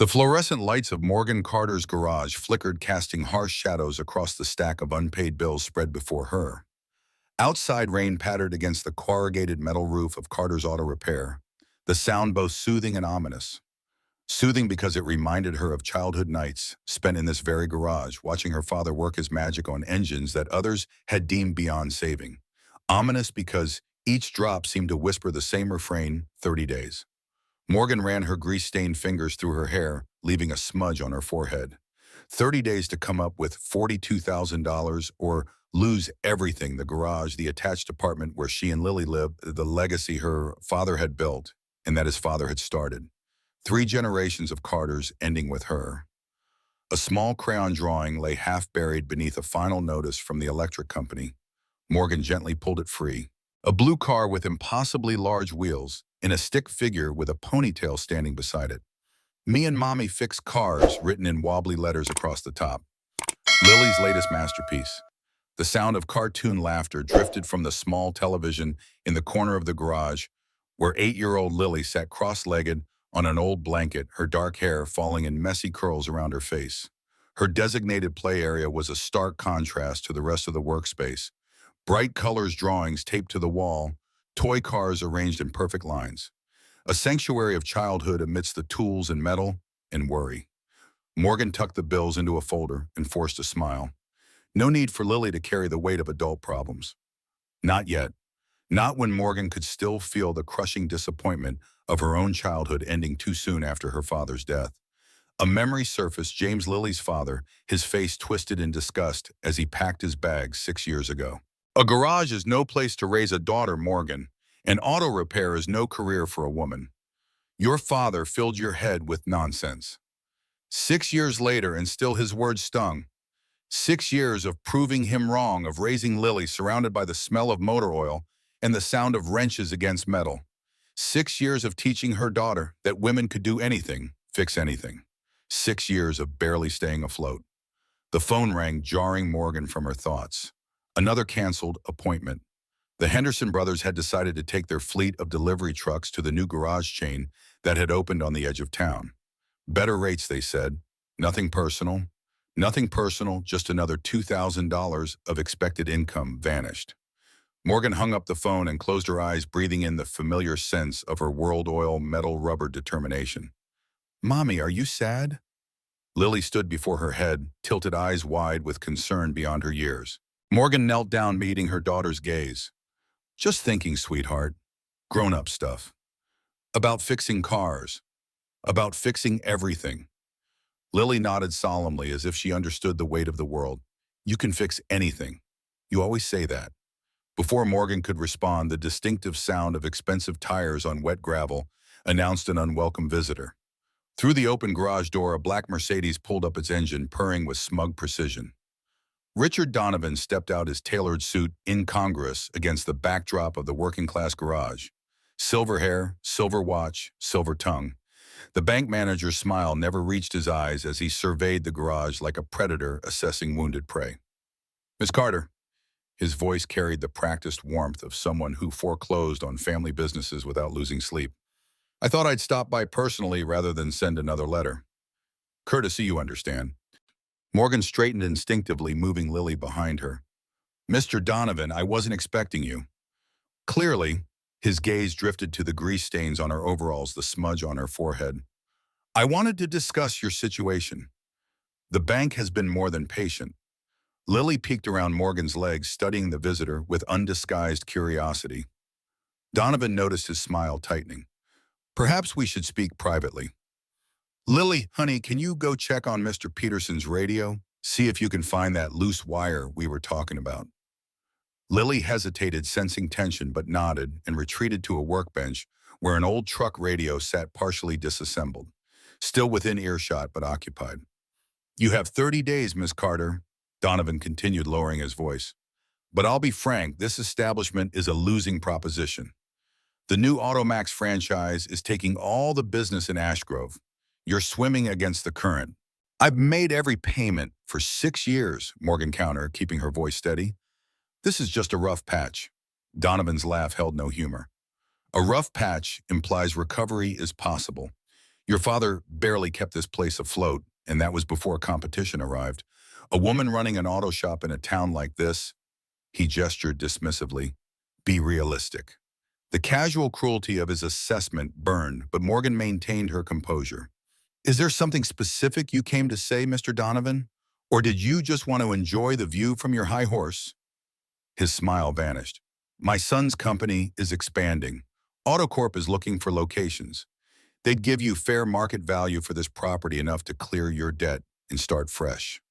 The fluorescent lights of Morgan Carter's garage flickered, casting harsh shadows across the stack of unpaid bills spread before her. Outside, rain pattered against the corrugated metal roof of Carter's auto repair, the sound both soothing and ominous. Soothing because it reminded her of childhood nights spent in this very garage, watching her father work his magic on engines that others had deemed beyond saving. Ominous because each drop seemed to whisper the same refrain, 30 days. Morgan ran her grease-stained fingers through her hair, leaving a smudge on her forehead. 30 days to come up with $42,000 or lose everything: the garage, the attached apartment where she and Lily lived, the legacy her father had built and that his father had started. 3 generations of Carters ending with her. A small crayon drawing lay half buried beneath a final notice from the electric company. Morgan gently pulled it free. A blue car with impossibly large wheels, and a stick figure with a ponytail standing beside it. "Me and Mommy fix cars," written in wobbly letters across the top. Lily's latest masterpiece. The sound of cartoon laughter drifted from the small television in the corner of the garage, where 8-year-old Lily sat cross-legged on an old blanket, her dark hair falling in messy curls around her face. Her designated play area was a stark contrast to the rest of the workspace. Bright colors drawings taped to the wall, toy cars arranged in perfect lines. A sanctuary of childhood amidst the tools and metal and worry. Morgan tucked the bills into a folder and forced a smile. No need for Lily to carry the weight of adult problems. Not yet. Not when Morgan could still feel the crushing disappointment of her own childhood ending too soon after her father's death. A memory surfaced: James, Lily's father, his face twisted in disgust as he packed his bags 6 years ago. "A garage is no place to raise a daughter, Morgan, and auto repair is no career for a woman. Your father filled your head with nonsense." 6 years later, and still his words stung. 6 years of proving him wrong, of raising Lily surrounded by the smell of motor oil and the sound of wrenches against metal. 6 years of teaching her daughter that women could do anything, fix anything. 6 years of barely staying afloat. The phone rang, jarring Morgan from her thoughts. Another canceled appointment. The Henderson brothers had decided to take their fleet of delivery trucks to the new garage chain that had opened on the edge of town. Better rates, they said. Nothing personal. Nothing personal, just another $2,000 of expected income vanished. Morgan hung up the phone and closed her eyes, breathing in the familiar sense of her world oil metal rubber determination. "Mommy, are you sad?" Lily stood before her head, tilted eyes wide with concern beyond her years. Morgan knelt down, meeting her daughter's gaze. "Just thinking, sweetheart. Grown-up stuff. About fixing cars. About fixing everything." Lily nodded solemnly, as if she understood the weight of the world. "You can fix anything. You always say that." Before Morgan could respond, the distinctive sound of expensive tires on wet gravel announced an unwelcome visitor. Through the open garage door, a black Mercedes pulled up its engine, purring with smug precision. Richard Donovan stepped out, his tailored suit incongruous against the backdrop of the working-class garage. Silver hair, silver watch, silver tongue. The bank manager's smile never reached his eyes as he surveyed the garage like a predator assessing wounded prey. "Miss Carter." His voice carried the practiced warmth of someone who foreclosed on family businesses without losing sleep. "I thought I'd stop by personally rather than send another letter. Courtesy, you understand." Morgan straightened instinctively, moving Lily behind her. "Mr. Donovan, I wasn't expecting you." Clearly, his gaze drifted to the grease stains on her overalls, the smudge on her forehead. "I wanted to discuss your situation. The bank has been more than patient." Lily peeked around Morgan's legs, studying the visitor with undisguised curiosity. Donovan noticed his smile tightening. "Perhaps we should speak privately." "Lily, honey, can you go check on Mr. Peterson's radio? See if you can find that loose wire we were talking about." Lily hesitated, sensing tension, but nodded and retreated to a workbench where an old truck radio sat partially disassembled, still within earshot but occupied. "You have 30 days, Miss Carter," Donovan continued, lowering his voice. "But I'll be frank, this establishment is a losing proposition. The new Automax franchise is taking all the business in Ashgrove. You're swimming against the current." "I've made every payment for 6 years," Morgan countered, keeping her voice steady. "This is just a rough patch." Donovan's laugh held no humor. "A rough patch implies recovery is possible. Your father barely kept this place afloat, and that was before competition arrived. A woman running an auto shop in a town like this, he gestured dismissively. Be realistic. The casual cruelty of his assessment burned, but Morgan maintained her composure. Is there something specific you came to say, Mr. Donovan? Or did you just want to enjoy the view from your high horse? His smile vanished. My son's company is expanding. AutoCorp is looking for locations. They'd give you fair market value for this property enough to clear your debt and start fresh.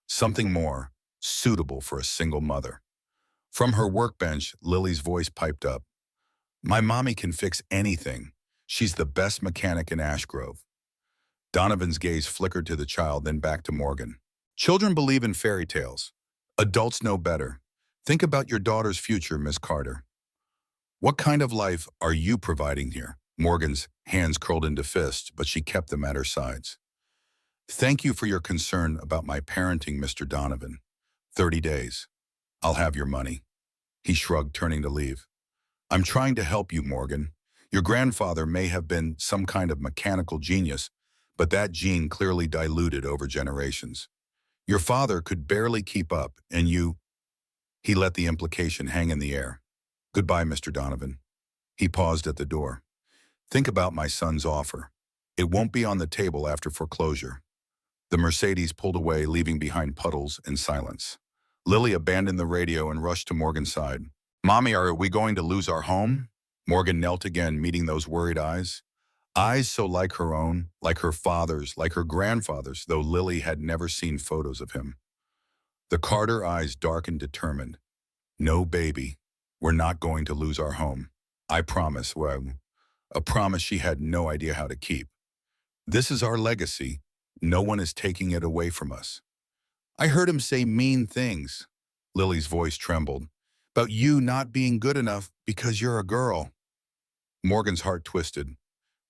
Something more, suitable for a single mother. From her workbench, Lily's voice piped up. My mommy can fix anything. She's the best mechanic in Ashgrove. Donovan's gaze flickered to the child, then back to Morgan. Children believe in fairy tales. Adults know better. Think about your daughter's future, Miss Carter. What kind of life are you providing here? Morgan's hands curled into fists, but she kept them at her sides. Thank you for your concern about my parenting, Mr. Donovan. 30 days. I'll have your money. He shrugged, turning to leave. I'm trying to help you, Morgan. Your grandfather may have been some kind of mechanical genius, but that gene clearly diluted over generations. Your father could barely keep up, and you... He let the implication hang in the air. Goodbye, Mr. Donovan. He paused at the door. Think about my son's offer. It won't be on the table after foreclosure. The Mercedes pulled away, leaving behind puddles and silence. Lily abandoned the radio and rushed to Morgan's side. Mommy, are we going to lose our home? Morgan knelt again, meeting those worried eyes. Eyes so like her own, like her father's, like her grandfather's, though Lily had never seen photos of him. The Carter eyes darkened, determined. No, baby, we're not going to lose our home. I promise. Well, a promise she had no idea how to keep. This is our legacy. No one is taking it away from us. I heard him say mean things. Lily's voice trembled. About you not being good enough because you're a girl. Morgan's heart twisted.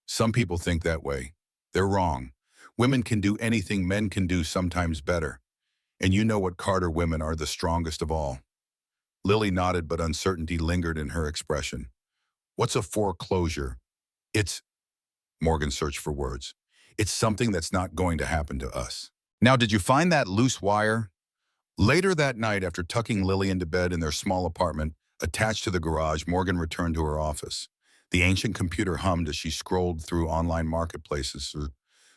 Some people think that way. They're wrong. Women can do anything men can do, sometimes better. And you know what Carter women are, the strongest of all. Lily nodded, but uncertainty lingered in her expression. What's a foreclosure? It's... Morgan searched for words. It's something that's not going to happen to us. Now, did you find that loose wire? Later that night, after tucking Lily into bed in their small apartment attached to the garage, Morgan returned to her office. The ancient computer hummed as she scrolled through online marketplaces,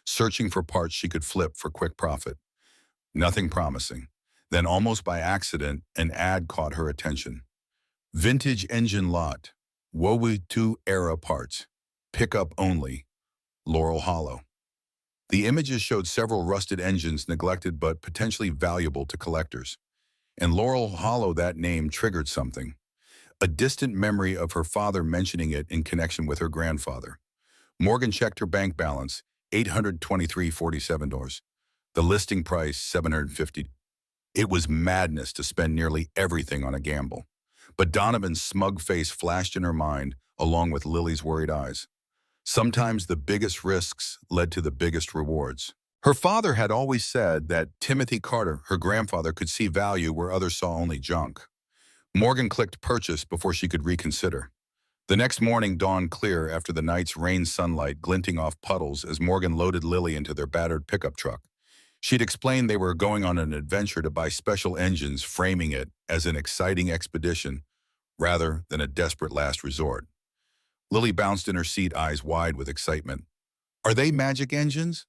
searching for parts she could flip for quick profit. Nothing promising. Then, almost by accident, an ad caught her attention. Vintage engine lot. World War II era parts. Pickup only. Laurel Hollow. The images showed several rusted engines, neglected but potentially valuable to collectors. And Laurel Hollow, that name triggered something. A distant memory of her father mentioning it in connection with her grandfather. Morgan checked her bank balance, $823.47. The listing price, $750. It was madness to spend nearly everything on a gamble. But Donovan's smug face flashed in her mind, along with Lily's worried eyes. Sometimes the biggest risks led to the biggest rewards. Her father had always said that Timothy Carter, her grandfather, could see value where others saw only junk. Morgan clicked purchase before she could reconsider. The next morning dawned clear after the night's rain sunlight glinting off puddles as Morgan loaded Lily into their battered pickup truck. She'd explained they were going on an adventure to buy special engines, framing it as an exciting expedition rather than a desperate last resort. Lily bounced in her seat, eyes wide with excitement. Are they magic engines?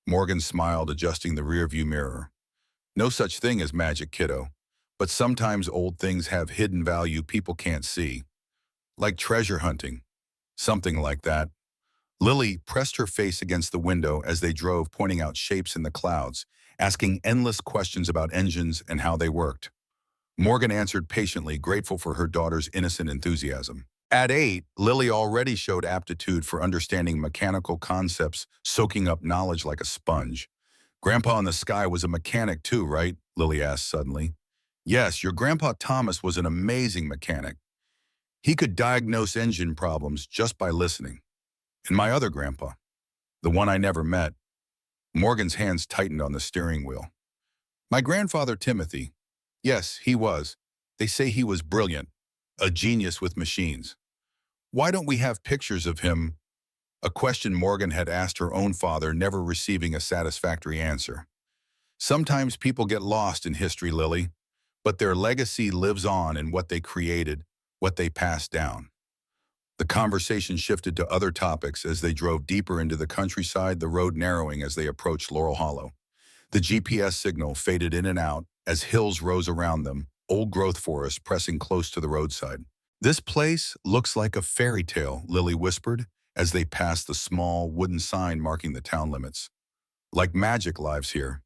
Morgan smiled, adjusting the rearview mirror. No such thing as magic, kiddo. But sometimes old things have hidden value people can't see. Like treasure hunting. Something like that. Lily pressed her face against the window as they drove, pointing out shapes in the clouds, asking endless questions about engines and how they worked. Morgan answered patiently, grateful for her daughter's innocent enthusiasm. At 8, Lily already showed aptitude for understanding mechanical concepts, soaking up knowledge like a sponge. Grandpa in the sky was a mechanic too, right? Lily asked suddenly. Yes, your Grandpa Thomas was an amazing mechanic. He could diagnose engine problems just by listening. And my other grandpa, the one I never met. Morgan's hands tightened on the steering wheel. My grandfather Timothy, yes, he was. They say he was brilliant, a genius with machines. Why don't we have pictures of him? a question Morgan had asked her own father, never receiving a satisfactory answer. Sometimes people get lost in history, Lily, but their legacy lives on in what they created, what they passed down. The conversation shifted to other topics as they drove deeper into the countryside, the road narrowing as they approached Laurel Hollow. The GPS signal faded in and out as hills rose around them, old growth forests pressing close to the roadside. "This place looks like a fairy tale," Lily whispered as they passed the small wooden sign marking the town limits. "Like magic lives here."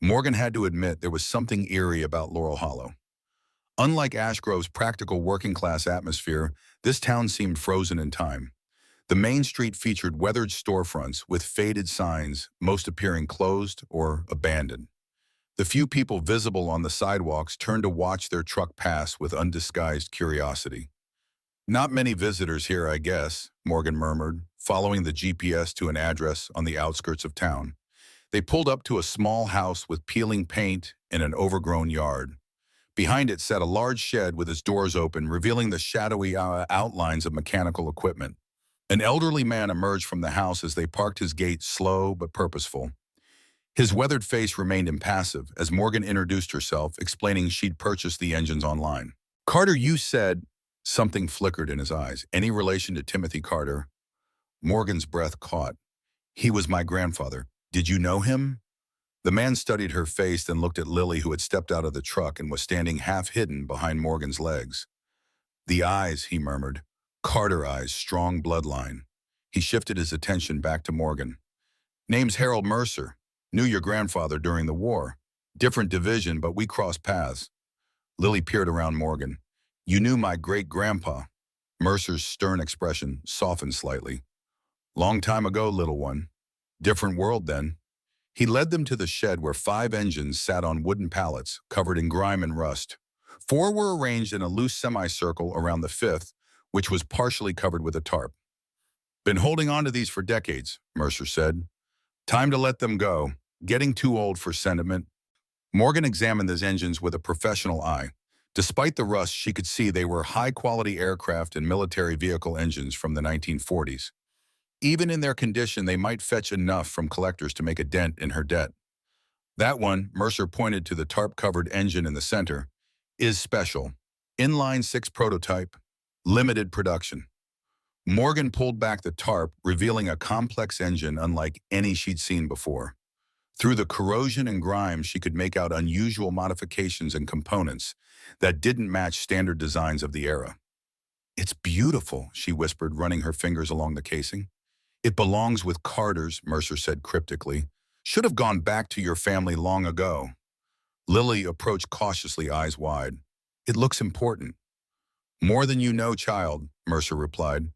Morgan had to admit there was something eerie about Laurel Hollow. Unlike Ashgrove's practical working-class atmosphere, this town seemed frozen in time. The main street featured weathered storefronts with faded signs, most appearing closed or abandoned. The few people visible on the sidewalks turned to watch their truck pass with undisguised curiosity. "Not many visitors here, I guess," Morgan murmured, following the GPS to an address on the outskirts of town. They pulled up to a small house with peeling paint in an overgrown yard. Behind it sat a large shed with its doors open, revealing the shadowy outlines of mechanical equipment. An elderly man emerged from the house as they parked his gait, slow but purposeful. His weathered face remained impassive as Morgan introduced herself, explaining she'd purchased the engines online. "Carter, you said—" Something flickered in his eyes. "Any relation to Timothy Carter?" Morgan's breath caught. "He was my grandfather. Did you know him?" The man studied her face, then looked at Lily, who had stepped out of the truck and was standing half-hidden behind Morgan's legs. "The eyes," he murmured. "Carter eyes, strong bloodline." He shifted his attention back to Morgan. "Name's Harold Mercer. Knew your grandfather during the war. Different division, but we crossed paths." Lily peered around Morgan. "You knew my great-grandpa." Mercer's stern expression softened slightly. "Long time ago, little one. Different world then." He led them to the shed where 5 engines sat on wooden pallets, covered in grime and rust. 4 were arranged in a loose semicircle around the 5th, which was partially covered with a tarp. "Been holding on to these for decades," Mercer said. "Time to let them go. Getting too old for sentiment." Morgan examined those engines with a professional eye. Despite the rust, she could see they were high-quality aircraft and military vehicle engines from the 1940s. Even in their condition, they might fetch enough from collectors to make a dent in her debt. "That one," Mercer pointed to the tarp-covered engine in the center, "is special. Inline 6 prototype, limited production." Morgan pulled back the tarp, revealing a complex engine unlike any she'd seen before. Through the corrosion and grime, she could make out unusual modifications and components that didn't match standard designs of the era. "It's beautiful," she whispered, running her fingers along the casing. "It belongs with Carters," Mercer said cryptically. "Should have gone back to your family long ago." Lily approached cautiously, eyes wide. "It looks important." "More than you know, child," Mercer replied.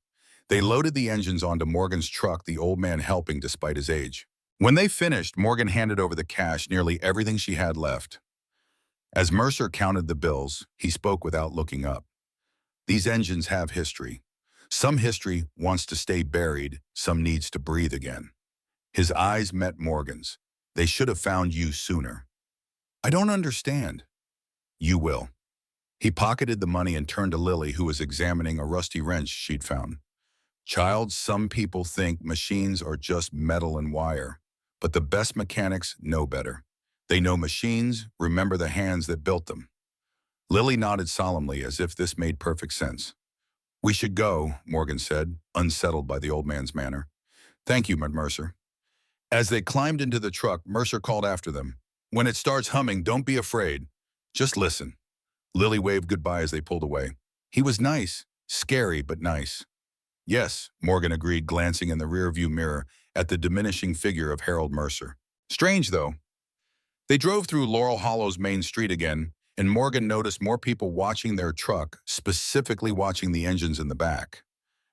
They loaded the engines onto Morgan's truck, the old man helping despite his age. When they finished, Morgan handed over the cash, nearly everything she had left. As Mercer counted the bills, he spoke without looking up. "These engines have history. Some history wants to stay buried, some needs to breathe again." His eyes met Morgan's. "They should have found you sooner." "I don't understand." "You will." He pocketed the money and turned to Lily, who was examining a rusty wrench she'd found. "Child, some people think machines are just metal and wire, but the best mechanics know better. They know machines, remember the hands that built them." Lily nodded solemnly, as if this made perfect sense. "We should go," Morgan said, unsettled by the old man's manner. "Thank you, Mercer." As they climbed into the truck, Mercer called after them. "When it starts humming, don't be afraid. Just listen." Lily waved goodbye as they pulled away. "He was nice. Scary, but nice." "Yes," Morgan agreed, glancing in the rearview mirror at the diminishing figure of Harold Mercer. "Strange, though." They drove through Laurel Hollow's main street again, and Morgan noticed more people watching their truck, specifically watching the engines in the back.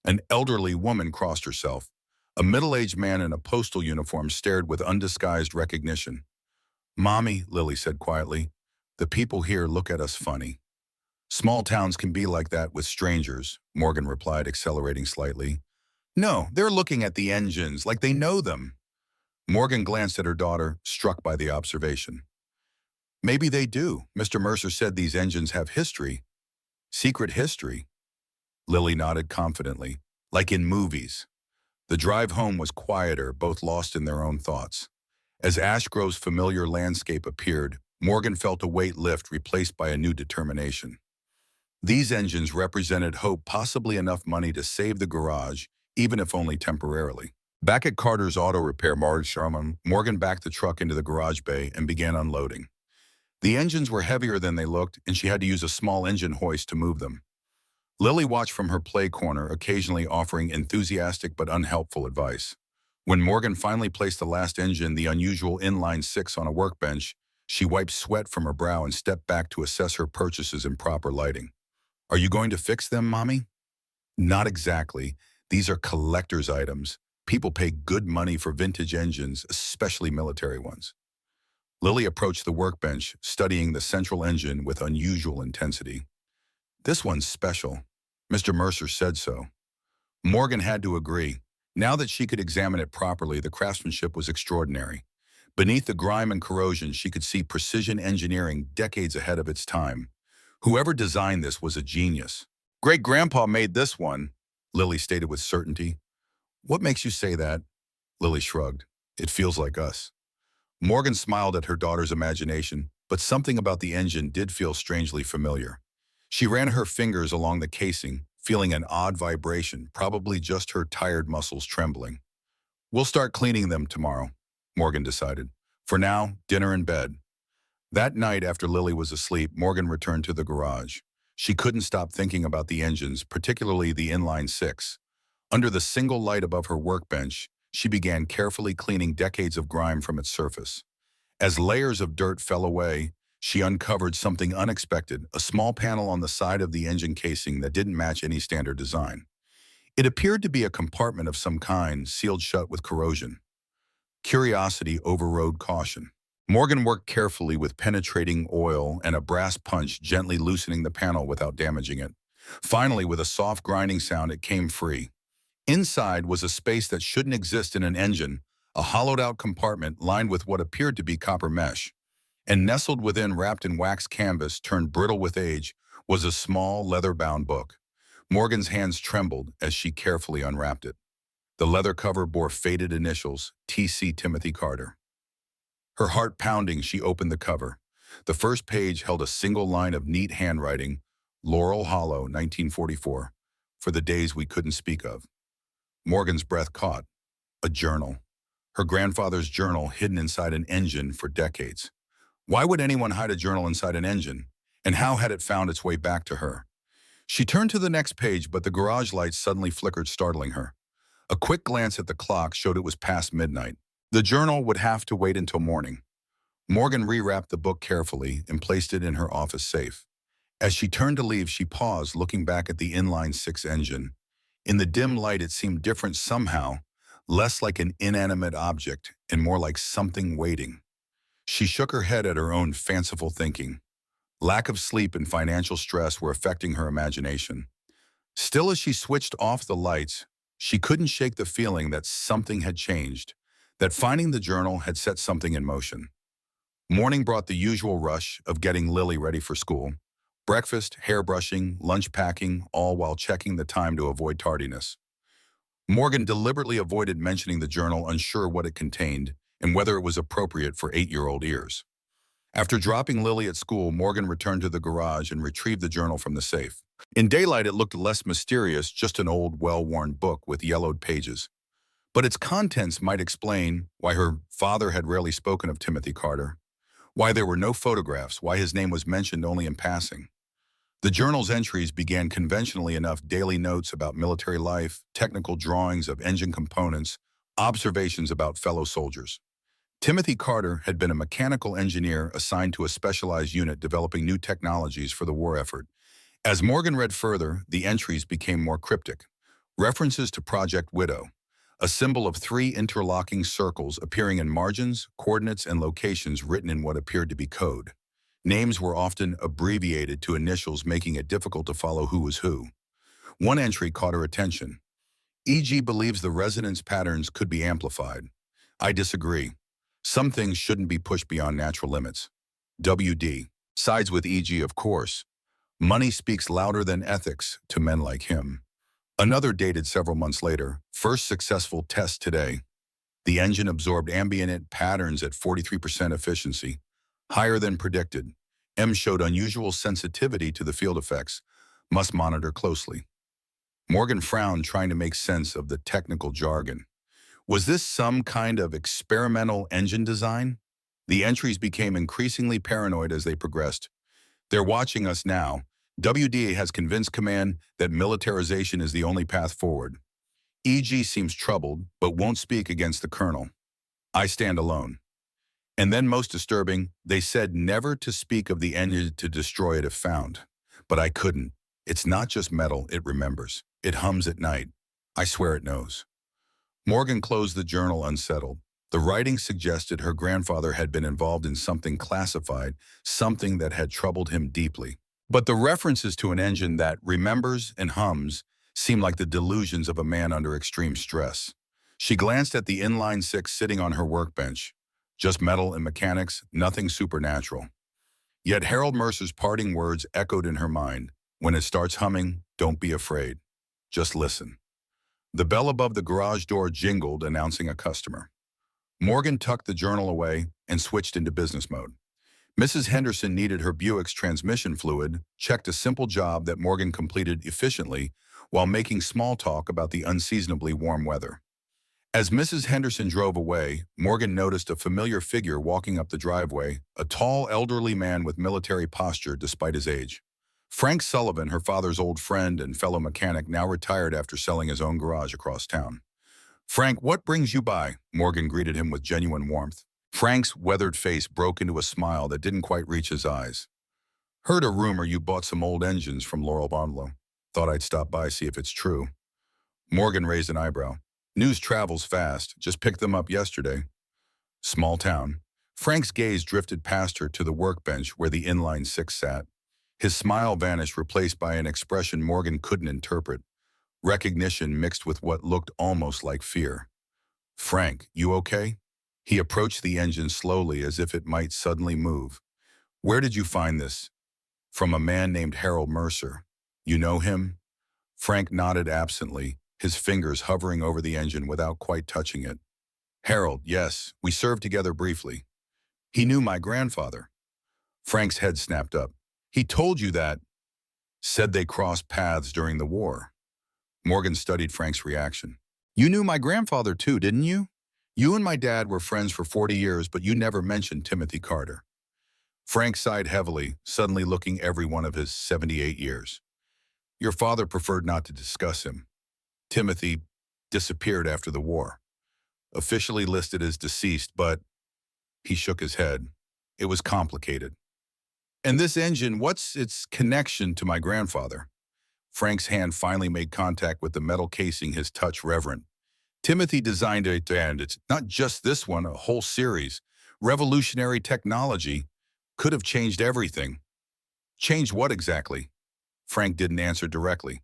An elderly woman crossed herself. A middle-aged man in a postal uniform stared with undisguised recognition. "Mommy," Lily said quietly, "the people here look at us funny." "Small towns can be like that with strangers," Morgan replied, accelerating slightly. "No, they're looking at the engines like they know them." Morgan glanced at her daughter, struck by the observation. "Maybe they do. Mr. Mercer said these engines have history." "Secret history?" Lily nodded confidently. "Like in movies." The drive home was quieter, both lost in their own thoughts. As Ashgrove's familiar landscape appeared, Morgan felt a weight lift, replaced by a new determination. These engines represented hope, possibly enough money to save the garage, even if only temporarily. Back at Carter's auto repair Sharman, Morgan backed the truck into the garage bay and began unloading. The engines were heavier than they looked, and she had to use a small engine hoist to move them. Lily watched from her play corner, occasionally offering enthusiastic but unhelpful advice. When Morgan finally placed the last engine, the unusual inline six, on a workbench, she wiped sweat from her brow and stepped back to assess her purchases in proper lighting. "Are you going to fix them, Mommy?" "Not exactly. These are collector's items. People pay good money for vintage engines, especially military ones." Lily approached the workbench, studying the central engine with unusual intensity. "This one's special. Mr. Mercer said so." Morgan had to agree. Now that she could examine it properly, the craftsmanship was extraordinary. Beneath the grime and corrosion, she could see precision engineering decades ahead of its time. Whoever designed this was a genius. "Great-grandpa made this one," Lily stated with certainty. "What makes you say that?" Lily shrugged. "It feels like us." Morgan smiled at her daughter's imagination, but something about the engine did feel strangely familiar. She ran her fingers along the casing, feeling an odd vibration, probably just her tired muscles trembling. "We'll start cleaning them tomorrow," Morgan decided. "For now, dinner in bed." That night, after Lily was asleep, Morgan returned to the garage. She couldn't stop thinking about the engines, particularly the inline six. Under the single light above her workbench, she began carefully cleaning decades of grime from its surface. As layers of dirt fell away, she uncovered something unexpected, a small panel on the side of the engine casing that didn't match any standard design. It appeared to be a compartment of some kind, sealed shut with corrosion. Curiosity overrode caution. Morgan worked carefully with penetrating oil and a brass punch, gently loosening the panel without damaging it. Finally, with a soft grinding sound, it came free. Inside was a space that shouldn't exist in an engine, a hollowed-out compartment lined with what appeared to be copper mesh. And nestled within, wrapped in wax canvas turned brittle with age, was a small, leather-bound book. Morgan's hands trembled as she carefully unwrapped it. The leather cover bore faded initials, T.C. Timothy Carter. Her heart pounding, she opened the cover. The first page held a single line of neat handwriting, "Laurel Hollow, 1944, for the days we couldn't speak of." Morgan's breath caught. A journal. Her grandfather's journal, hidden inside an engine for decades. Why would anyone hide a journal inside an engine? And how had it found its way back to her? She turned to the next page, but the garage lights suddenly flickered, startling her. A quick glance at the clock showed it was past midnight. The journal would have to wait until morning. Morgan rewrapped the book carefully and placed it in her office safe. As she turned to leave, she paused, looking back at the inline six engine. In the dim light, it seemed different somehow, less like an inanimate object and more like something waiting. She shook her head at her own fanciful thinking. Lack of sleep and financial stress were affecting her imagination. Still, as she switched off the lights, she couldn't shake the feeling that something had changed, that finding the journal had set something in motion. Morning brought the usual rush of getting Lily ready for school. Breakfast, hairbrushing, lunch packing, all while checking the time to avoid tardiness. Morgan deliberately avoided mentioning the journal, unsure what it contained and whether it was appropriate for 8-year-old ears. After dropping Lily at school, Morgan returned to the garage and retrieved the journal from the safe. In daylight, it looked less mysterious, just an old, well-worn book with yellowed pages. But its contents might explain why her father had rarely spoken of Timothy Carter, why there were no photographs, why his name was mentioned only in passing. The journal's entries began conventionally enough: daily notes about military life, technical drawings of engine components, observations about fellow soldiers. Timothy Carter had been a mechanical engineer assigned to a specialized unit developing new technologies for the war effort. As Morgan read further, the entries became more cryptic. References to Project Widow, a symbol of 3 interlocking circles appearing in margins, coordinates, and locations written in what appeared to be code. Names were often abbreviated to initials, making it difficult to follow who was who. One entry caught her attention. "E.G. believes the resonance patterns could be amplified. I disagree. Some things shouldn't be pushed beyond natural limits. W.D. sides with E.G., of course. Money speaks louder than ethics to men like him." Another dated several months later, first successful test today. The engine absorbed ambient patterns at 43% efficiency, higher than predicted. M showed unusual sensitivity to the field effects. Must monitor closely. Morgan frowned, trying to make sense of the technical jargon. Was this some kind of experimental engine design? The entries became increasingly paranoid as they progressed. They're watching us now. WDA has convinced command that militarization is the only path forward. EG seems troubled, but won't speak against the colonel. I stand alone. And then, most disturbing, they said never to speak of the engine to destroy it if found. But I couldn't. It's not just metal, it remembers. It hums at night. I swear it knows. Morgan closed the journal unsettled. The writing suggested her grandfather had been involved in something classified, something that had troubled him deeply. But the references to an engine that remembers and hums seemed like the delusions of a man under extreme stress. She glanced at the inline six sitting on her workbench. Just metal and mechanics, nothing supernatural. Yet Harold Mercer's parting words echoed in her mind. When it starts humming, don't be afraid. Just listen. The bell above the garage door jingled, announcing a customer. Morgan tucked the journal away and switched into business mode. Mrs. Henderson needed her Buick's transmission fluid, checked a simple job that Morgan completed efficiently while making small talk about the unseasonably warm weather. As Mrs. Henderson drove away, Morgan noticed a familiar figure walking up the driveway, a tall, elderly man with military posture despite his age. Frank Sullivan, her father's old friend and fellow mechanic, now retired after selling his own garage across town. "Frank, what brings you by?" Morgan greeted him with genuine warmth. Frank's weathered face broke into a smile that didn't quite reach his eyes. "Heard a rumor you bought some old engines from Laurel Bungalow. Thought I'd stop by, see if it's true." Morgan raised an eyebrow. "News travels fast. Just picked them up yesterday." Small town. Frank's gaze drifted past her to the workbench where the inline six sat. His smile vanished, replaced by an expression Morgan couldn't interpret. Recognition mixed with what looked almost like fear. "Frank, you okay?" He approached the engine slowly, as if it might suddenly move. "Where did you find this?" "From a man named Harold Mercer." "You know him?" Frank nodded absently, his fingers hovering over the engine without quite touching it. "Harold, yes, we served together briefly." "He knew my grandfather." Frank's head snapped up. "He told you that?" "Said they crossed paths during the war." Morgan studied Frank's reaction. "You knew my grandfather too, didn't you? You and my dad were friends for 40 years, but you never mentioned Timothy Carter." Frank sighed heavily, suddenly looking every one of his 78 years. "Your father preferred not to discuss him. Timothy disappeared after the war. Officially listed as deceased, but—" He shook his head. "It was complicated." "And this engine, what's its connection to my grandfather?" Frank's hand finally made contact with the metal casing, his touch reverent. "Timothy designed it, and it's not just this one, a whole series. Revolutionary technology. Could have changed everything." "Changed what exactly?" Frank didn't answer directly.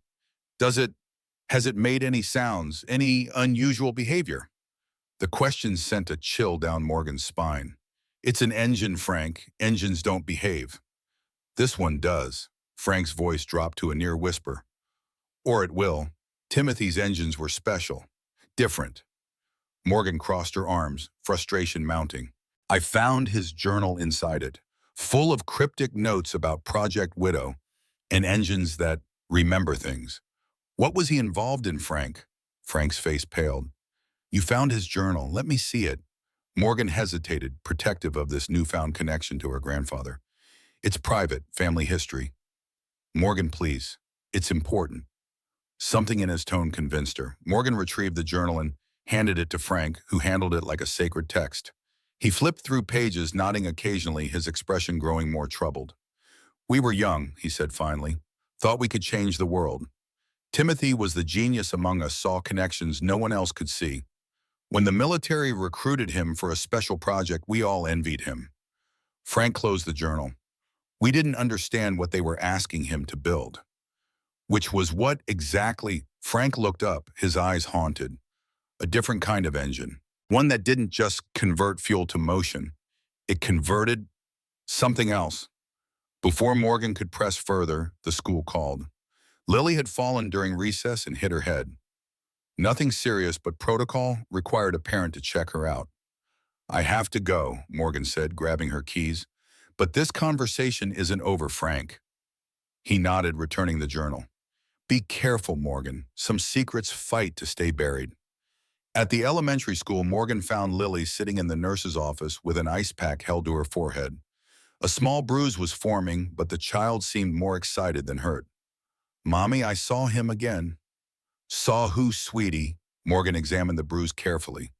Has it made any sounds, any unusual behavior?" The question sent a chill down Morgan's spine. "It's an engine, Frank. Engines don't behave." "This one does." Frank's voice dropped to a near whisper. "Or it will. Timothy's engines were special. Different." Morgan crossed her arms, frustration mounting. "I found his journal inside it, full of cryptic notes about Project Widow and engines that remember things." "What was he involved in, Frank?" Frank's face paled. "You found his journal. Let me see it." Morgan hesitated, protective of this newfound connection to her grandfather. "It's private, family history." "Morgan, please. It's important." Something in his tone convinced her. Morgan retrieved the journal and handed it to Frank, who handled it like a sacred text. He flipped through pages, nodding occasionally, his expression growing more troubled. "We were young," he said finally. "Thought we could change the world. Timothy was the genius among us, saw connections no one else could see. When the military recruited him for a special project, we all envied him." Frank closed the journal. "We didn't understand what they were asking him to build." "Which was what exactly?" Frank looked up, his eyes haunted. "A different kind of engine. One that didn't just convert fuel to motion. It converted something else." Before Morgan could press further, the school called. Lily had fallen during recess and hit her head. Nothing serious, but protocol required a parent to check her out. I have to go, Morgan said, grabbing her keys. But this conversation isn't over, Frank. He nodded, returning the journal. Be careful, Morgan. Some secrets fight to stay buried. At the elementary school, Morgan found Lily sitting in the nurse's office with an ice pack held to her forehead. A small bruise was forming, but the child seemed more excited than hurt. Mommy, I saw him again. Saw who, sweetie? Morgan examined the bruise carefully.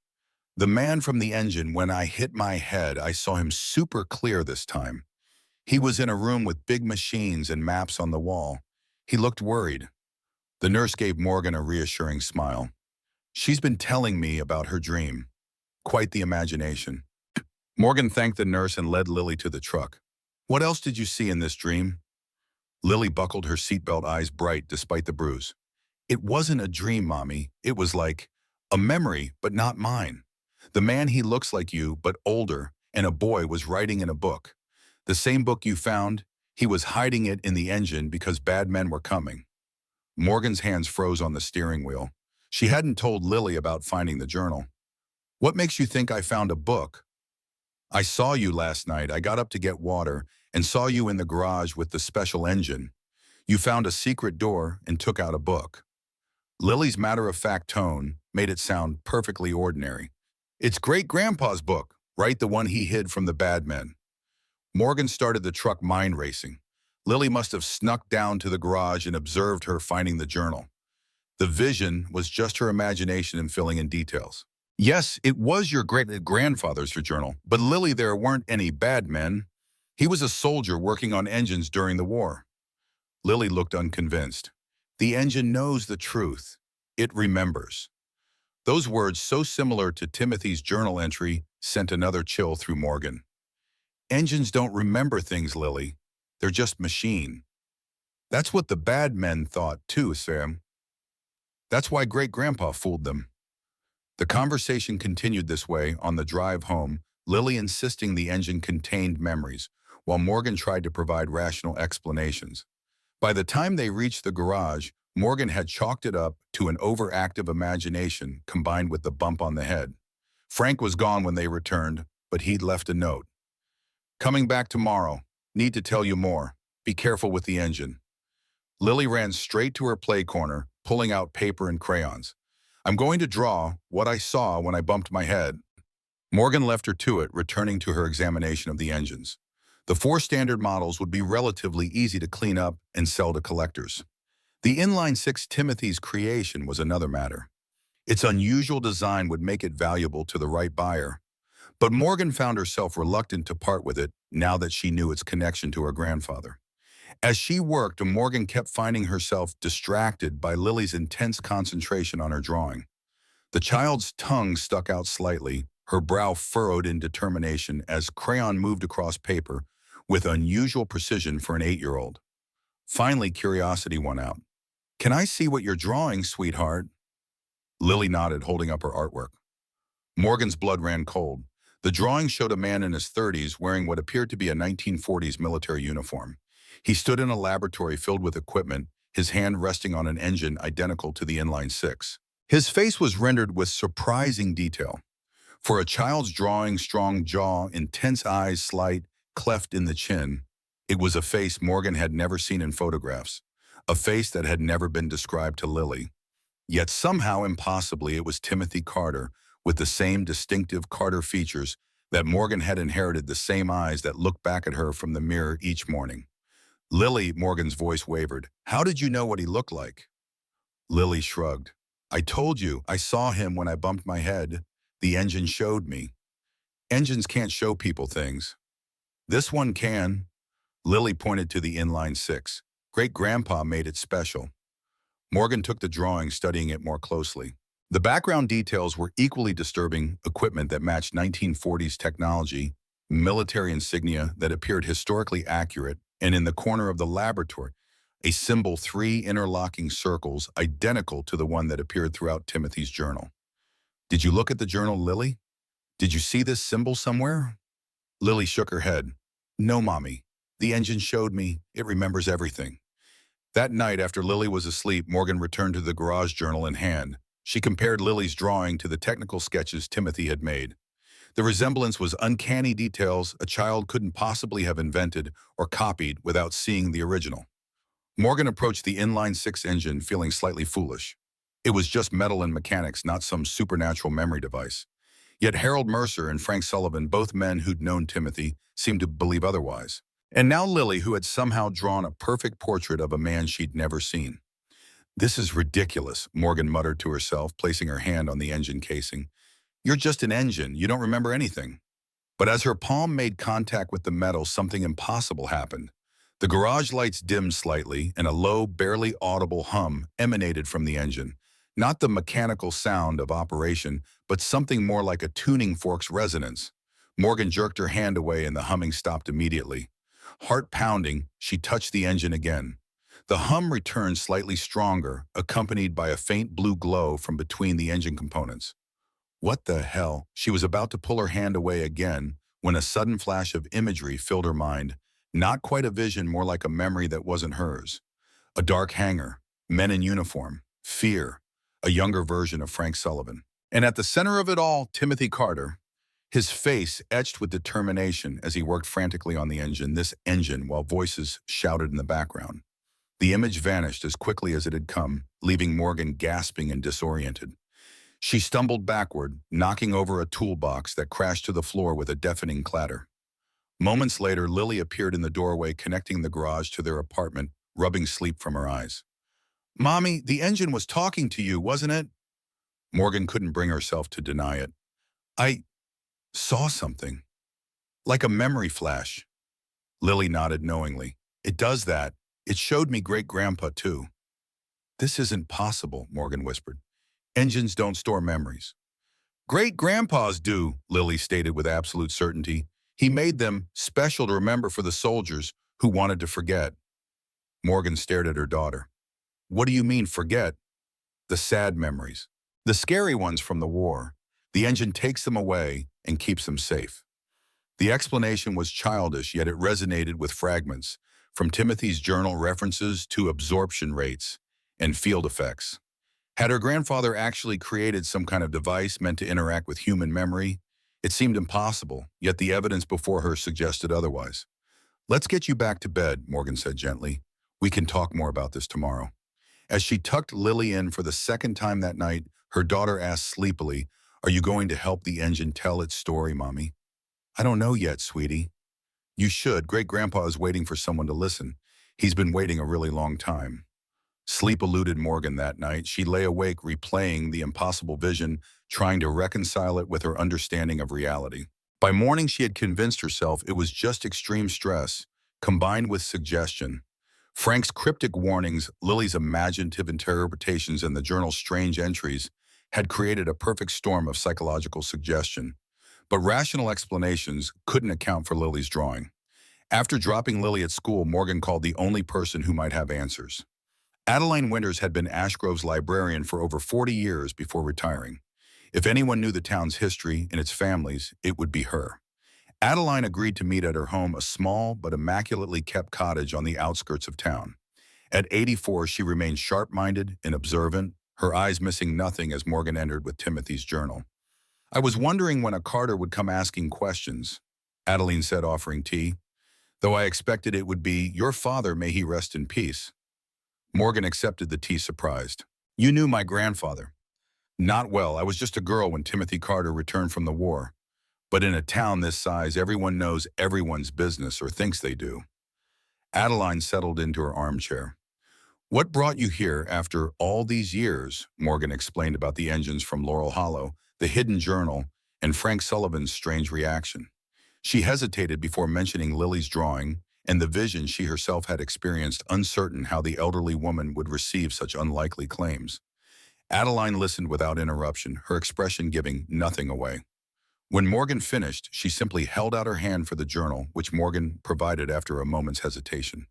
The man from the engine. When I hit my head, I saw him super clear this time. He was in a room with big machines and maps on the wall. He looked worried. The nurse gave Morgan a reassuring smile. She's been telling me about her dream. Quite the imagination. Morgan thanked the nurse and led Lily to the truck. What else did you see in this dream? Lily buckled her seatbelt, eyes bright despite the bruise. It wasn't a dream, Mommy. It was like a memory, but not mine. The man, he looks like you, but older, and a boy was writing in a book. The same book you found, he was hiding it in the engine because bad men were coming. Morgan's hands froze on the steering wheel. She hadn't told Lily about finding the journal. What makes you think I found a book? I saw you last night. I got up to get water and saw you in the garage with the special engine. You found a secret door and took out a book. Lily's matter-of-fact tone made it sound perfectly ordinary. It's great-grandpa's book, right? The one he hid from the bad men. Morgan started the truck mind racing. Lily must have snuck down to the garage and observed her finding the journal. The vision was just her imagination and filling in details. Yes, it was your great-grandfather's journal, but Lily, there weren't any bad men. He was a soldier working on engines during the war. Lily looked unconvinced. The engine knows the truth. It remembers. Those words, so similar to Timothy's journal entry, sent another chill through Morgan. Engines don't remember things, Lily. They're just machine. That's what the bad men thought too, Sam. That's why great-grandpa fooled them. The conversation continued this way on the drive home, Lily insisting the engine contained memories, while Morgan tried to provide rational explanations. By the time they reached the garage, Morgan had chalked it up to an overactive imagination combined with the bump on the head. Frank was gone when they returned, but he'd left a note. Coming back tomorrow. Need to tell you more. Be careful with the engine. Lily ran straight to her play corner, pulling out paper and crayons. I'm going to draw what I saw when I bumped my head. Morgan left her to it, returning to her examination of the engines. The 4 standard models would be relatively easy to clean up and sell to collectors. The inline-6 Timothy's creation was another matter. Its unusual design would make it valuable to the right buyer. But Morgan found herself reluctant to part with it now that she knew its connection to her grandfather. As she worked, Morgan kept finding herself distracted by Lily's intense concentration on her drawing. The child's tongue stuck out slightly, her brow furrowed in determination as crayon moved across paper with unusual precision for an 8-year-old. Finally, curiosity won out. Can I see what you're drawing, sweetheart? Lily nodded, holding up her artwork. Morgan's blood ran cold. The drawing showed a man in his 30s wearing what appeared to be a 1940s military uniform. He stood in a laboratory filled with equipment, his hand resting on an engine identical to the inline-6. His face was rendered with surprising detail. For a child's drawing, strong jaw, intense eyes, slight cleft in the chin, it was a face Morgan had never seen in photographs, a face that had never been described to Lily. Yet somehow, impossibly, it was Timothy Carter, with the same distinctive Carter features that Morgan had inherited, the same eyes that looked back at her from the mirror each morning. Lily, Morgan's voice wavered. How did you know what he looked like? Lily shrugged. I told you, I saw him when I bumped my head. The engine showed me. Engines can't show people things. This one can. Lily pointed to the inline-6. Great-grandpa made it special. Morgan took the drawing, studying it more closely. The background details were equally disturbing: equipment that matched 1940s technology, military insignia that appeared historically accurate, and in the corner of the laboratory, a symbol, 3 interlocking circles identical to the one that appeared throughout Timothy's journal. Did you look at the journal, Lily? Did you see this symbol somewhere? Lily shook her head. No, Mommy. The engine showed me. It remembers everything. That night, after Lily was asleep, Morgan returned to the garage journal in hand. She compared Lily's drawing to the technical sketches Timothy had made. The resemblance was uncanny details a child couldn't possibly have invented or copied without seeing the original. Morgan approached the inline-six engine feeling slightly foolish. It was just metal and mechanics, not some supernatural memory device. Yet Harold Mercer and Frank Sullivan, both men who'd known Timothy, seemed to believe otherwise. And now Lily, who had somehow drawn a perfect portrait of a man she'd never seen. "This is ridiculous," Morgan muttered to herself, placing her hand on the engine casing. "You're just an engine. You don't remember anything." But as her palm made contact with the metal, something impossible happened. The garage lights dimmed slightly, and a low, barely audible hum emanated from the engine. Not the mechanical sound of operation, but something more like a tuning fork's resonance. Morgan jerked her hand away and the humming stopped immediately. Heart pounding, she touched the engine again. The hum returned slightly stronger, accompanied by a faint blue glow from between the engine components. What the hell? She was about to pull her hand away again when a sudden flash of imagery filled her mind. Not quite a vision, more like a memory that wasn't hers. A dark hangar, men in uniform, fear, a younger version of Frank Sullivan. And at the center of it all, Timothy Carter, his face etched with determination as he worked frantically on the engine, this engine, while voices shouted in the background. The image vanished as quickly as it had come, leaving Morgan gasping and disoriented. She stumbled backward, knocking over a toolbox that crashed to the floor with a deafening clatter. Moments later, Lily appeared in the doorway connecting the garage to their apartment, rubbing sleep from her eyes. "Mommy, the engine was talking to you, wasn't it?" Morgan couldn't bring herself to deny it. "I saw something. Like a memory flash." Lily nodded knowingly. "It does that. It showed me great-grandpa, too." "This isn't possible," Morgan whispered. "Engines don't store memories." "Great-grandpas do," Lily stated with absolute certainty. "He made them special to remember for the soldiers who wanted to forget." Morgan stared at her daughter. "What do you mean, forget?" "The sad memories. The scary ones from the war. The engine takes them away and keeps them safe." The explanation was childish, yet it resonated with fragments, from Timothy's journal references to absorption rates and field effects. Had her grandfather actually created some kind of device meant to interact with human memory? It seemed impossible, yet the evidence before her suggested otherwise. "Let's get you back to bed," Morgan said gently. "We can talk more about this tomorrow." As she tucked Lily in for the second time that night, her daughter asked sleepily, "Are you going to help the engine tell its story, Mommy?" "I don't know yet, sweetie." "You should. Great-grandpa is waiting for someone to listen. He's been waiting a really long time." Sleep eluded Morgan that night. She lay awake replaying the impossible vision, trying to reconcile it with her understanding of reality. By morning, she had convinced herself it was just extreme stress, combined with suggestion. Frank's cryptic warnings, Lily's imaginative interpretations, and the journal's strange entries had created a perfect storm of psychological suggestion. But rational explanations couldn't account for Lily's drawing. After dropping Lily at school, Morgan called the only person who might have answers. Adeline Winters had been Ashgrove's librarian for over 40 years before retiring. If anyone knew the town's history and its families, it would be her. Adeline agreed to meet at her home, a small but immaculately kept cottage on the outskirts of town. At 84, she remained sharp-minded and observant, her eyes missing nothing as Morgan entered with Timothy's journal. "I was wondering when a Carter would come asking questions," Adeline said, offering tea, "though I expected it would be, 'Your father, may he rest in peace.'" Morgan accepted the tea surprised. "You knew my grandfather." "Not well. I was just a girl when Timothy Carter returned from the war. But in a town this size, everyone knows everyone's business, or thinks they do." Adeline settled into her armchair. "What brought you here after all these years?" Morgan explained about the engines from Laurel Hollow, the hidden journal, and Frank Sullivan's strange reaction. She hesitated before mentioning Lily's drawing and the vision she herself had experienced, uncertain how the elderly woman would receive such unlikely claims. Adeline listened without interruption, her expression giving nothing away. When Morgan finished, she simply held out her hand for the journal, which Morgan provided after a moment's hesitation.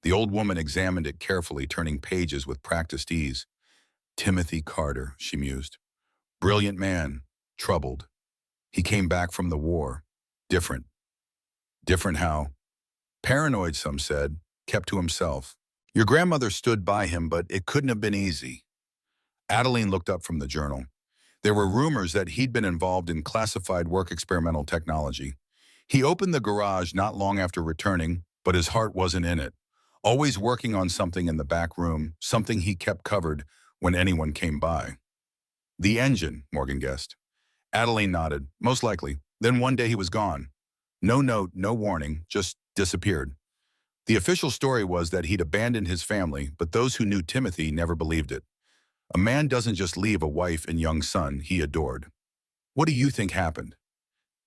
The old woman examined it carefully, turning pages with practiced ease. "Timothy Carter," she mused. "Brilliant man, troubled. He came back from the war. Different. Different how? Paranoid, some said, kept to himself. Your grandmother stood by him, but it couldn't have been easy. Adeline looked up from the journal. There were rumors that he'd been involved in classified work experimental technology. He opened the garage not long after returning, but his heart wasn't in it. Always working on something in the back room, something he kept covered when anyone came by. The engine, Morgan guessed. Adeline nodded. Most likely. Then one day he was gone. No note, no warning, just disappeared. The official story was that he'd abandoned his family, but those who knew Timothy never believed it. A man doesn't just leave a wife and young son he adored. What do you think happened?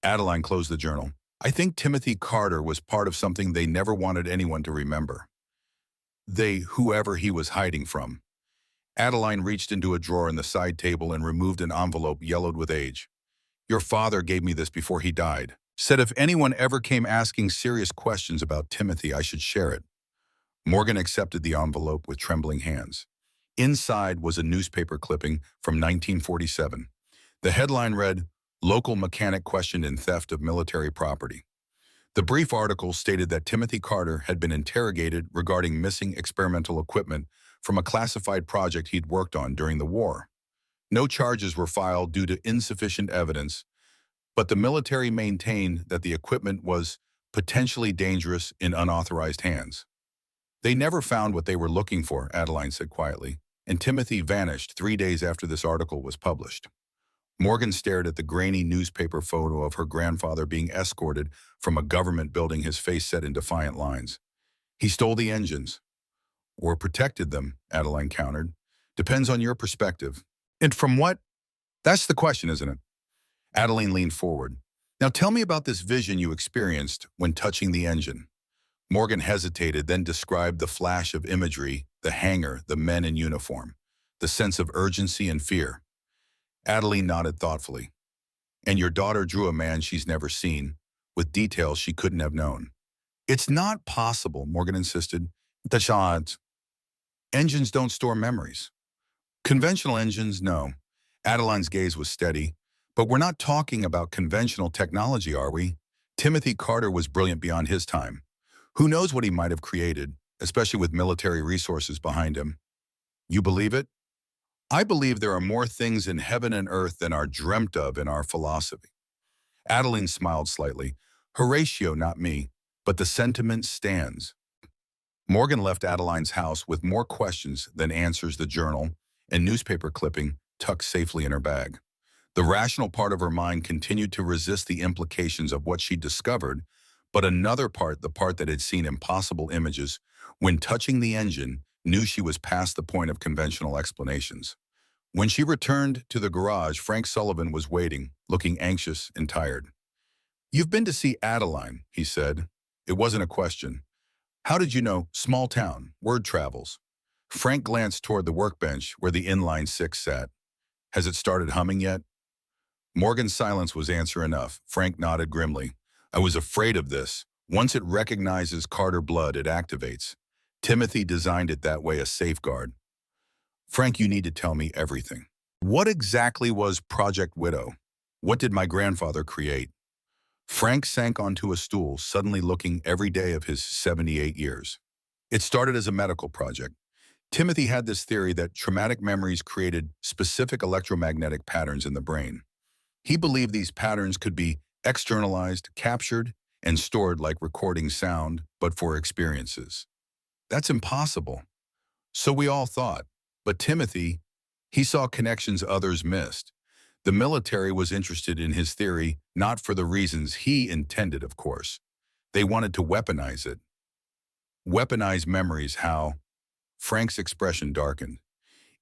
Adeline closed the journal. I think Timothy Carter was part of something they never wanted anyone to remember. Whoever he was hiding from. Adeline reached into a drawer in the side table and removed an envelope yellowed with age. Your father gave me this before he died. Said if anyone ever came asking serious questions about Timothy, I should share it. Morgan accepted the envelope with trembling hands. Inside was a newspaper clipping from 1947. The headline read, Local Mechanic Questioned in Theft of Military Property. The brief article stated that Timothy Carter had been interrogated regarding missing experimental equipment from a classified project he'd worked on during the war. No charges were filed due to insufficient evidence, but the military maintained that the equipment was potentially dangerous in unauthorized hands. They never found what they were looking for, Adeline said quietly, and Timothy vanished 3 days after this article was published. Morgan stared at the grainy newspaper photo of her grandfather being escorted from a government building, his face set in defiant lines. He stole the engines. Or protected them, Adeline countered. Depends on your perspective. And from what? That's the question, isn't it? Adeline leaned forward. Now tell me about this vision you experienced when touching the engine. Morgan hesitated, then described the flash of imagery, the hangar, the men in uniform, the sense of urgency and fear. Adeline nodded thoughtfully. And your daughter drew a man she's never seen, with details she couldn't have known. It's not possible, Morgan insisted. Tashad. Engines don't store memories. Conventional engines, no. Adeline's gaze was steady. But we're not talking about conventional technology, are we? Timothy Carter was brilliant beyond his time. Who knows what he might have created, especially with military resources behind him. You believe it? I believe there are more things in heaven and earth than are dreamt of in our philosophy. Adeline smiled slightly. Horatio, not me, but the sentiment stands. Morgan left Adeline's house with more questions than answers, the journal and newspaper clipping tucked safely in her bag. The rational part of her mind continued to resist the implications of what she'd discovered, but another part, the part that had seen impossible images, when touching the engine, knew she was past the point of conventional explanations. When she returned to the garage, Frank Sullivan was waiting, looking anxious and tired. You've been to see Adeline, he said. It wasn't a question. How did you know? Small town, word travels. Frank glanced toward the workbench where the inline six sat. Has it started humming yet? Morgan's silence was answer enough. Frank nodded grimly. I was afraid of this. Once it recognizes Carter blood, it activates. Timothy designed it that way, a safeguard. Frank, you need to tell me everything. What exactly was Project Widow? What did my grandfather create? Frank sank onto a stool, suddenly looking every day of his 78 years. It started as a medical project. Timothy had this theory that traumatic memories created specific electromagnetic patterns in the brain. He believed these patterns could be externalized, captured, and stored like recording sound, but for experiences. That's impossible. So we all thought. But Timothy, he saw connections others missed. The military was interested in his theory, not for the reasons he intended, of course. They wanted to weaponize it. Weaponize memories, how? Frank's expression darkened.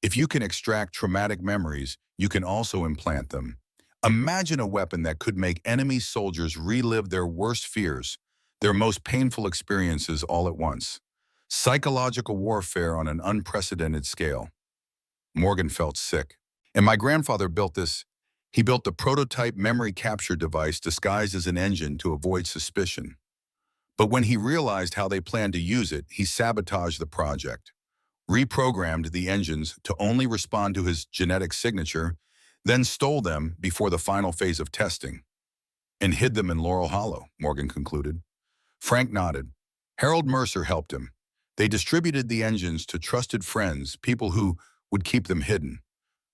If you can extract traumatic memories, you can also implant them. Imagine a weapon that could make enemy soldiers relive their worst fears, their most painful experiences all at once. Psychological warfare on an unprecedented scale. Morgan felt sick. And my grandfather built this. He built the prototype memory capture device disguised as an engine to avoid suspicion. But when he realized how they planned to use it, he sabotaged the project, reprogrammed the engines to only respond to his genetic signature, then stole them before the final phase of testing, and hid them in Laurel Hollow, Morgan concluded. Frank nodded. Harold Mercer helped him. They distributed the engines to trusted friends, people who would keep them hidden.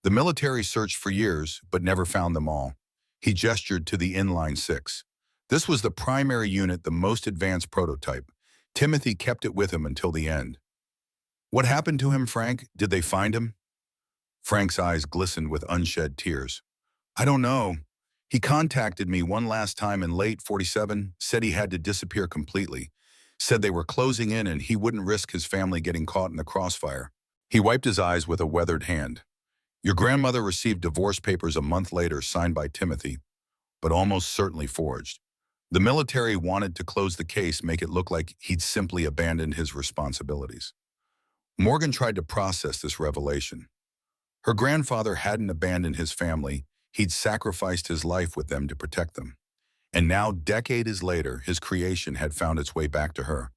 The military searched for years, but never found them all. He gestured to the inline six. This was the primary unit, the most advanced prototype. Timothy kept it with him until the end. What happened to him, Frank? Did they find him? Frank's eyes glistened with unshed tears. I don't know. He contacted me one last time in late 47, said he had to disappear completely, said they were closing in and he wouldn't risk his family getting caught in the crossfire. He wiped his eyes with a weathered hand. Your grandmother received divorce papers a month later signed by Timothy, but almost certainly forged. The military wanted to close the case, make it look like he'd simply abandoned his responsibilities. Morgan tried to process this revelation. Her grandfather hadn't abandoned his family, he'd sacrificed his life with them to protect them. And now, decades later, his creation had found its way back to her.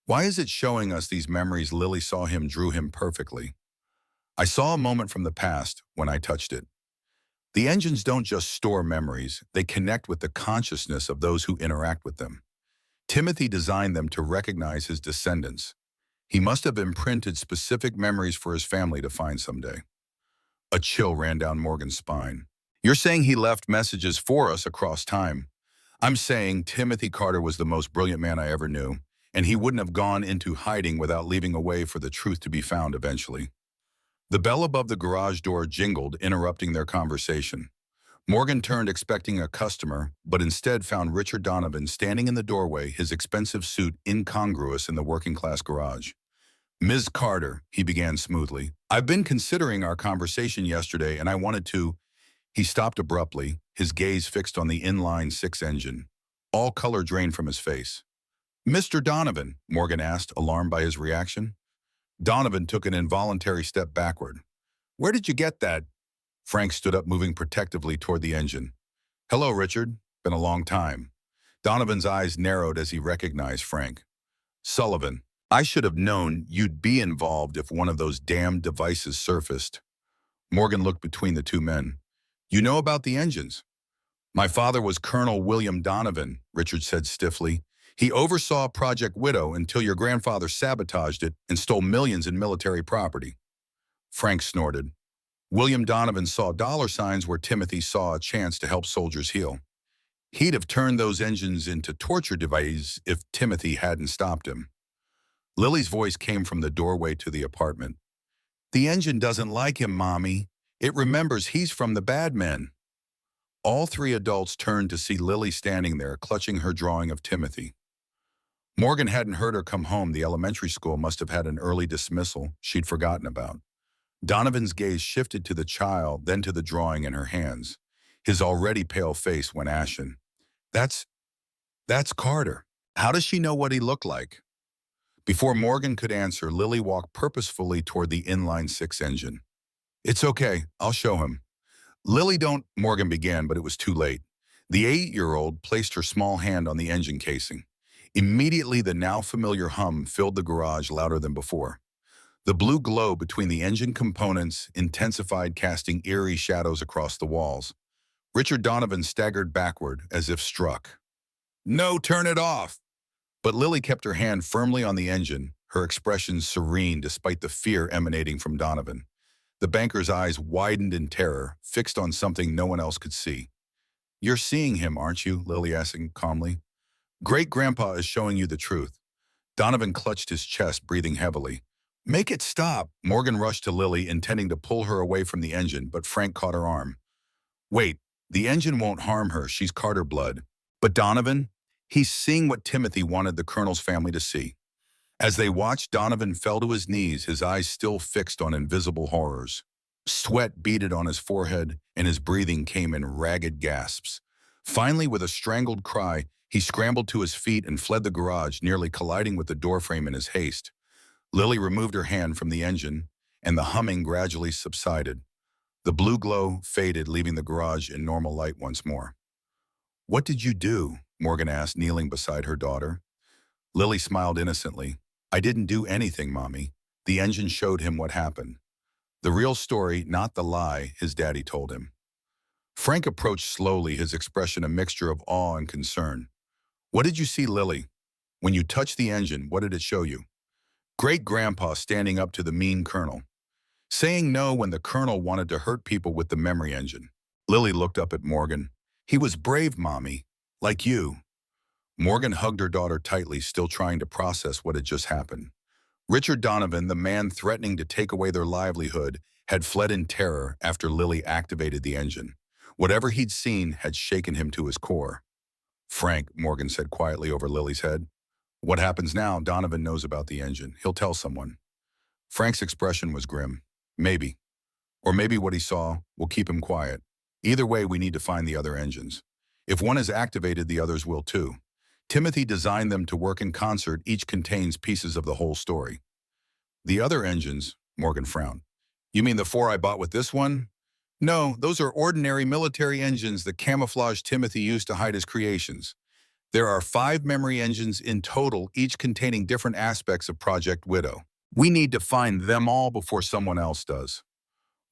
Why is it showing us these memories? Lily saw him, drew him perfectly. I saw a moment from the past when I touched it. The engines don't just store memories, they connect with the consciousness of those who interact with them. Timothy designed them to recognize his descendants. He must have imprinted specific memories for his family to find someday. A chill ran down Morgan's spine. You're saying he left messages for us across time. I'm saying Timothy Carter was the most brilliant man I ever knew, and he wouldn't have gone into hiding without leaving a way for the truth to be found eventually. The bell above the garage door jingled, interrupting their conversation. Morgan turned, expecting a customer, but instead found Richard Donovan standing in the doorway, his expensive suit incongruous in the working-class garage. Ms. Carter, he began smoothly, I've been considering our conversation yesterday and I wanted to. He stopped abruptly, his gaze fixed on the inline six engine. All color drained from his face. Mr. Donovan, Morgan asked, alarmed by his reaction. Donovan took an involuntary step backward. Where did you get that? Frank stood up, moving protectively toward the engine. Hello, Richard. Been a long time. Donovan's eyes narrowed as he recognized Frank. Sullivan, I should have known you'd be involved if one of those damned devices surfaced. Morgan looked between the two men. You know about the engines? My father was Colonel William Donovan, Richard said stiffly. He oversaw Project Widow until your grandfather sabotaged it and stole millions in military property. Frank snorted. William Donovan saw dollar signs where Timothy saw a chance to help soldiers heal. He'd have turned those engines into torture devices if Timothy hadn't stopped him. Lily's voice came from the doorway to the apartment. The engine doesn't like him, Mommy. It remembers he's from the bad men. All three adults turned to see Lily standing there, clutching her drawing of Timothy. Morgan hadn't heard her come home. The elementary school must have had an early dismissal she'd forgotten about. Donovan's gaze shifted to the child, then to the drawing in her hands. His already pale face went ashen. That's Carter. How does she know what he looked like? Before Morgan could answer, Lily walked purposefully toward the inline six engine. It's okay, I'll show him. Lily, don't, Morgan began, but it was too late. The 8-year-old placed her small hand on the engine casing. Immediately, the now familiar hum filled the garage louder than before. The blue glow between the engine components intensified, casting eerie shadows across the walls. Richard Donovan staggered backward as if struck. No, turn it off! But Lily kept her hand firmly on the engine, her expression serene despite the fear emanating from Donovan. The banker's eyes widened in terror, fixed on something no one else could see. You're seeing him, aren't you? Lily asked calmly. Great-grandpa is showing you the truth. Donovan clutched his chest, breathing heavily. Make it stop! Morgan rushed to Lily, intending to pull her away from the engine, but Frank caught her arm. Wait, the engine won't harm her, she's Carter blood. But Donovan? He's seeing what Timothy wanted the Colonel's family to see. As they watched, Donovan fell to his knees, his eyes still fixed on invisible horrors. Sweat beaded on his forehead, and his breathing came in ragged gasps. Finally, with a strangled cry, he scrambled to his feet and fled the garage, nearly colliding with the doorframe in his haste. Lily removed her hand from the engine, and the humming gradually subsided. The blue glow faded, leaving the garage in normal light once more. What did you do? Morgan asked, kneeling beside her daughter. Lily smiled innocently. I didn't do anything, Mommy. The engine showed him what happened. The real story, not the lie, his daddy told him. Frank approached slowly, his expression a mixture of awe and concern. What did you see, Lily? When you touched the engine, what did it show you? Great-grandpa standing up to the mean colonel, saying no when the colonel wanted to hurt people with the memory engine. Lily looked up at Morgan. He was brave, Mommy, like you. Morgan hugged her daughter tightly, still trying to process what had just happened. Richard Donovan, the man threatening to take away their livelihood, had fled in terror after Lily activated the engine. Whatever he'd seen had shaken him to his core. Frank, Morgan said quietly over Lily's head. What happens now? Donovan knows about the engine. He'll tell someone. Frank's expression was grim. Maybe. Or maybe what he saw will keep him quiet. Either way, we need to find the other engines. If one is activated, the others will too. Timothy designed them to work in concert. Each contains pieces of the whole story. The other engines, Morgan frowned. You mean the four I bought with this one? No, those are ordinary military engines that camouflage Timothy used to hide his creations. There are 5 memory engines in total, each containing different aspects of Project Widow. We need to find them all before someone else does.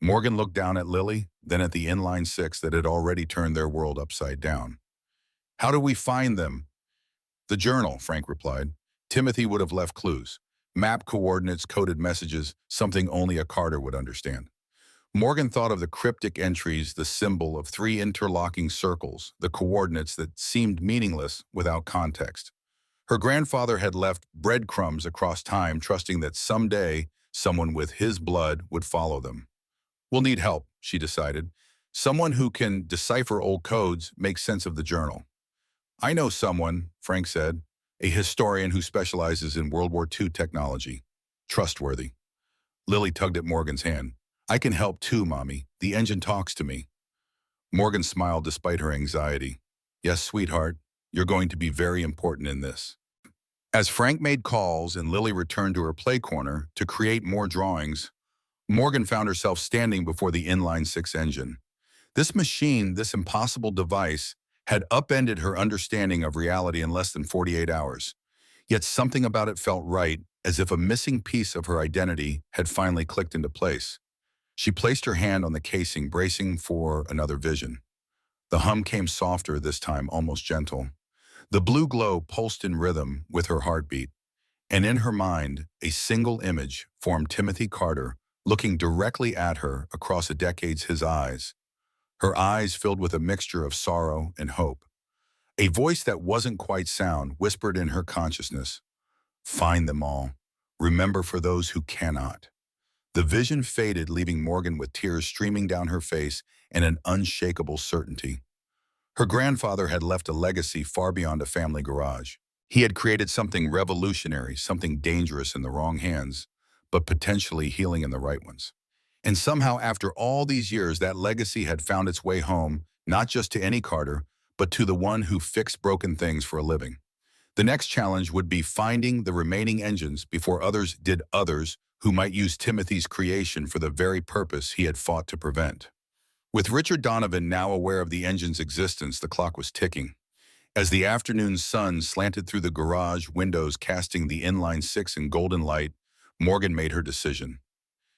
Morgan looked down at Lily, then at the inline 6 that had already turned their world upside down. How do we find them? The journal, Frank replied. Timothy would have left clues. Map coordinates, coded messages, something only a Carter would understand. Morgan thought of the cryptic entries, the symbol of 3 interlocking circles, the coordinates that seemed meaningless without context. Her grandfather had left breadcrumbs across time, trusting that someday someone with his blood would follow them. We'll need help, she decided. Someone who can decipher old codes, make sense of the journal. I know someone, Frank said, a historian who specializes in World War II technology. Trustworthy. Lily tugged at Morgan's hand. I can help too, Mommy. The engine talks to me. Morgan smiled despite her anxiety. Yes, sweetheart, you're going to be very important in this. As Frank made calls and Lily returned to her play corner to create more drawings, Morgan found herself standing before the inline 6 engine. This machine, this impossible device, had upended her understanding of reality in less than 48 hours. Yet something about it felt right, as if a missing piece of her identity had finally clicked into place. She placed her hand on the casing, bracing for another vision. The hum came softer this time, almost gentle. The blue glow pulsed in rhythm with her heartbeat, and in her mind, a single image formed Timothy Carter looking directly at her across a decade's his eyes. Her eyes filled with a mixture of sorrow and hope. A voice that wasn't quite sound whispered in her consciousness, find them all. Remember for those who cannot. The vision faded, leaving Morgan with tears streaming down her face and an unshakable certainty. Her grandfather had left a legacy far beyond a family garage. He had created something revolutionary, something dangerous in the wrong hands, but potentially healing in the right ones. And somehow, after all these years, that legacy had found its way home, not just to any Carter, but to the one who fixed broken things for a living. The next challenge would be finding the remaining engines before others did others who might use Timothy's creation for the very purpose he had fought to prevent. With Richard Donovan now aware of the engine's existence, the clock was ticking. As the afternoon sun slanted through the garage windows, casting the inline 6 in golden light, Morgan made her decision.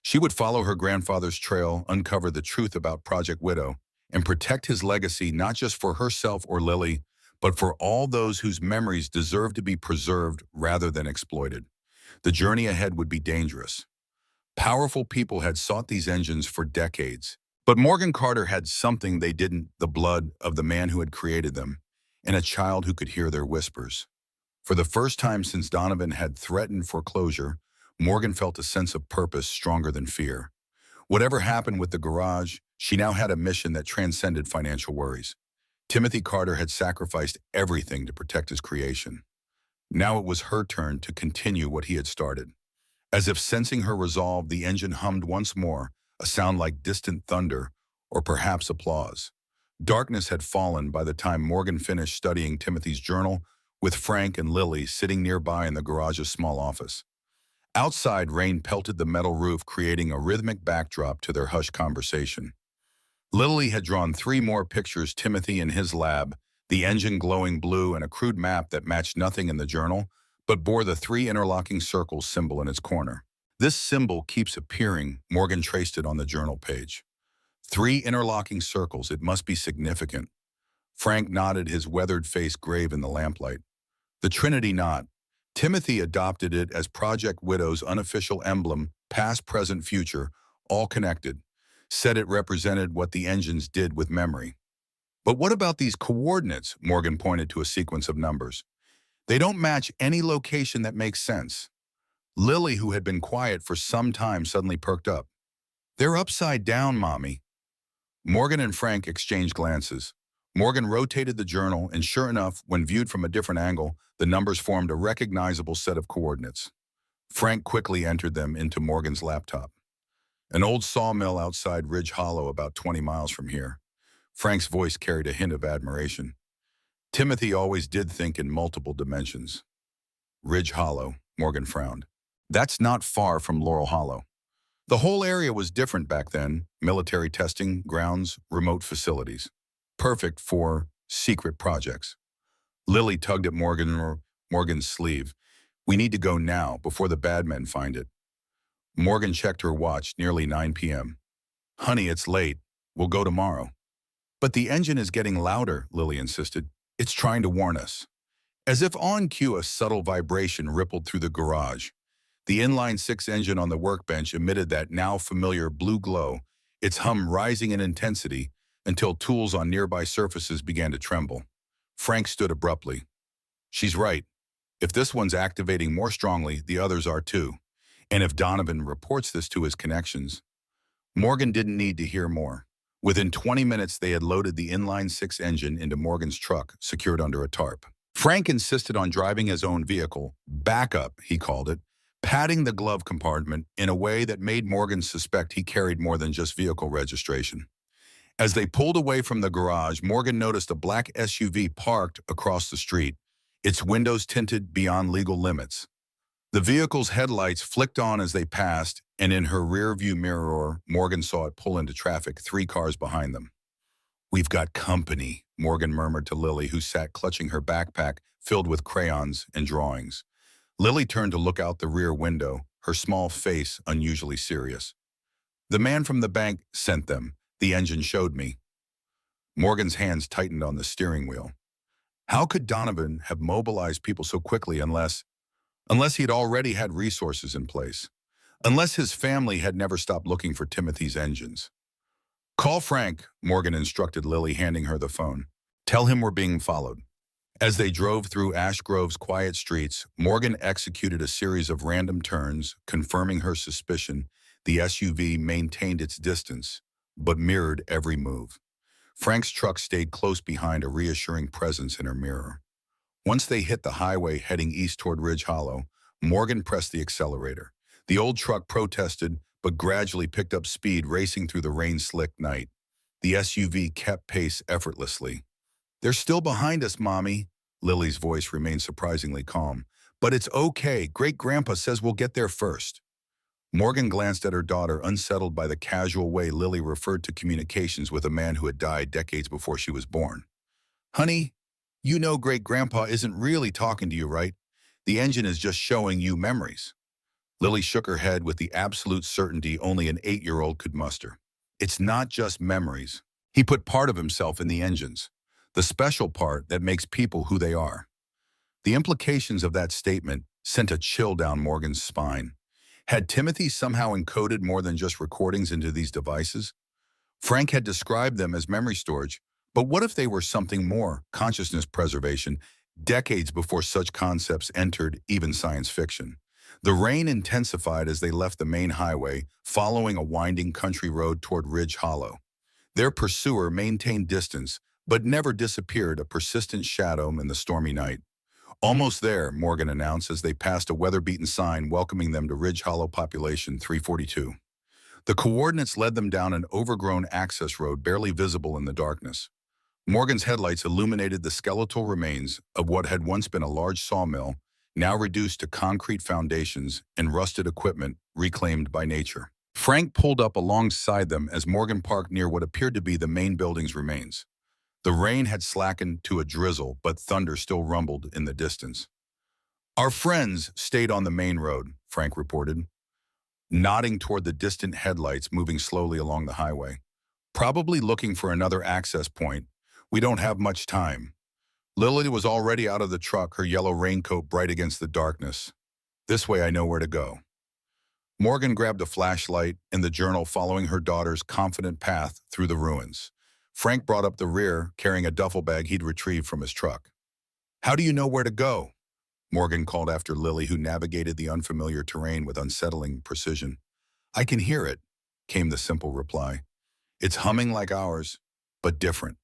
She would follow her grandfather's trail, uncover the truth about Project Widow, and protect his legacy not just for herself or Lily, but for all those whose memories deserve to be preserved rather than exploited. The journey ahead would be dangerous. Powerful people had sought these engines for decades, but Morgan Carter had something they didn't, the blood of the man who had created them, and a child who could hear their whispers. For the first time since Donovan had threatened foreclosure, Morgan felt a sense of purpose stronger than fear. Whatever happened with the garage, she now had a mission that transcended financial worries. Timothy Carter had sacrificed everything to protect his creation. Now it was her turn to continue what he had started. As if sensing her resolve, the engine hummed once more, a sound like distant thunder, or perhaps applause. Darkness had fallen by the time Morgan finished studying Timothy's journal, with Frank and Lily sitting nearby in the garage's small office. Outside, rain pelted the metal roof, creating a rhythmic backdrop to their hushed conversation. Lily had drawn 3 more pictures, Timothy in his lab, the engine glowing blue, and a crude map that matched nothing in the journal, but bore the 3 interlocking circles symbol in its corner. This symbol keeps appearing, Morgan traced it on the journal page. 3 interlocking circles, it must be significant. Frank nodded, his weathered face grave in the lamplight. The Trinity knot, Timothy adopted it as Project Widow's unofficial emblem, past, present, future, all connected. Said it represented what the engines did with memory. But what about these coordinates? Morgan pointed to a sequence of numbers. They don't match any location that makes sense. Lily, who had been quiet for some time, suddenly perked up. They're upside down, Mommy. Morgan and Frank exchanged glances. Morgan rotated the journal, and sure enough, when viewed from a different angle, the numbers formed a recognizable set of coordinates. Frank quickly entered them into Morgan's laptop. An old sawmill outside Ridge Hollow, about 20 miles from here. Frank's voice carried a hint of admiration. Timothy always did think in multiple dimensions. Ridge Hollow, Morgan frowned. That's not far from Laurel Hollow. The whole area was different back then, military testing, grounds, remote facilities. Perfect for secret projects. Lily tugged at Morgan's sleeve. We need to go now, before the bad men find it. Morgan checked her watch, nearly 9 p.m. Honey, it's late. We'll go tomorrow. But the engine is getting louder, Lily insisted. It's trying to warn us. As if on cue, a subtle vibration rippled through the garage. The inline-six engine on the workbench emitted that now familiar blue glow, its hum rising in intensity until tools on nearby surfaces began to tremble. Frank stood abruptly. She's right. If this one's activating more strongly, the others are too. And if Donovan reports this to his connections. Morgan didn't need to hear more. Within 20 minutes, they had loaded the inline-six engine into Morgan's truck, secured under a tarp. Frank insisted on driving his own vehicle, backup, he called it, padding the glove compartment in a way that made Morgan suspect he carried more than just vehicle registration. As they pulled away from the garage, Morgan noticed a black SUV parked across the street, its windows tinted beyond legal limits. The vehicle's headlights flicked on as they passed, and in her rearview mirror, Morgan saw it pull into traffic, 3 cars behind them. We've got company, Morgan murmured to Lily, who sat clutching her backpack filled with crayons and drawings. Lily turned to look out the rear window, her small face unusually serious. The man from the bank sent them. The engine showed me. Morgan's hands tightened on the steering wheel. How could Donovan have mobilized people so quickly unless he'd already had resources in place? Unless his family had never stopped looking for Timothy's engines. Call Frank, Morgan instructed Lily, handing her the phone. Tell him we're being followed. As they drove through Ash Grove's quiet streets, Morgan executed a series of random turns, confirming her suspicion. The SUV maintained its distance, but mirrored every move. Frank's truck stayed close behind, a reassuring presence in her mirror. Once they hit the highway heading east toward Ridge Hollow, Morgan pressed the accelerator. The old truck protested, but gradually picked up speed, racing through the rain-slicked night. The SUV kept pace effortlessly. They're still behind us, Mommy. Lily's voice remained surprisingly calm. But it's okay. Great-grandpa says we'll get there first. Morgan glanced at her daughter, unsettled by the casual way Lily referred to communications with a man who had died decades before she was born. Honey, you know Great-grandpa isn't really talking to you, right? The engine is just showing you memories. Lily shook her head with the absolute certainty only an 8-year-old could muster. It's not just memories. He put part of himself in the engines. The special part that makes people who they are. The implications of that statement sent a chill down Morgan's spine. Had Timothy somehow encoded more than just recordings into these devices? Frank had described them as memory storage, but what if they were something more, consciousness preservation, decades before such concepts entered even science fiction? The rain intensified as they left the main highway, following a winding country road toward Ridge Hollow. Their pursuer maintained distance, but never disappeared, a persistent shadow in the stormy night. Almost there, Morgan announced as they passed a weather-beaten sign welcoming them to Ridge Hollow Population 342. The coordinates led them down an overgrown access road barely visible in the darkness. Morgan's headlights illuminated the skeletal remains of what had once been a large sawmill, now reduced to concrete foundations and rusted equipment reclaimed by nature. Frank pulled up alongside them as Morgan parked near what appeared to be the main building's remains. The rain had slackened to a drizzle, but thunder still rumbled in the distance. Our friends stayed on the main road, Frank reported, nodding toward the distant headlights moving slowly along the highway. Probably looking for another access point. We don't have much time. Lily was already out of the truck, her yellow raincoat bright against the darkness. This way I know where to go. Morgan grabbed a flashlight and the journal following her daughter's confident path through the ruins. Frank brought up the rear, carrying a duffel bag he'd retrieved from his truck. How do you know where to go? Morgan called after Lily, who navigated the unfamiliar terrain with unsettling precision. I can hear it, came the simple reply. It's humming like ours, but different.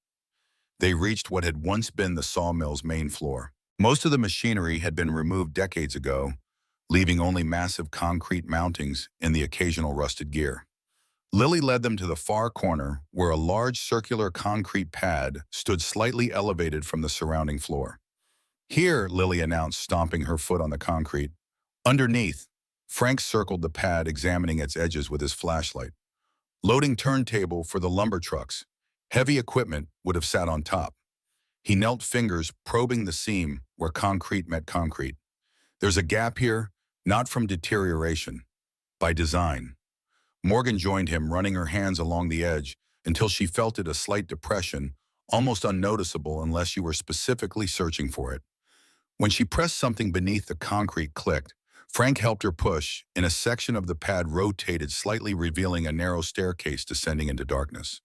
They reached what had once been the sawmill's main floor. Most of the machinery had been removed decades ago, leaving only massive concrete mountings and the occasional rusted gear. Lily led them to the far corner, where a large circular concrete pad stood slightly elevated from the surrounding floor. Here, Lily announced, stomping her foot on the concrete. Underneath, Frank circled the pad, examining its edges with his flashlight. Loading turntable for the lumber trucks. Heavy equipment would have sat on top. He knelt, fingers probing the seam where concrete met concrete. There's a gap here, not from deterioration, by design. Morgan joined him, running her hands along the edge until she felt it, a slight depression, almost unnoticeable unless you were specifically searching for it. When she pressed something beneath, the concrete clicked. Frank helped her push, and a section of the pad rotated slightly, revealing a narrow staircase descending into darkness.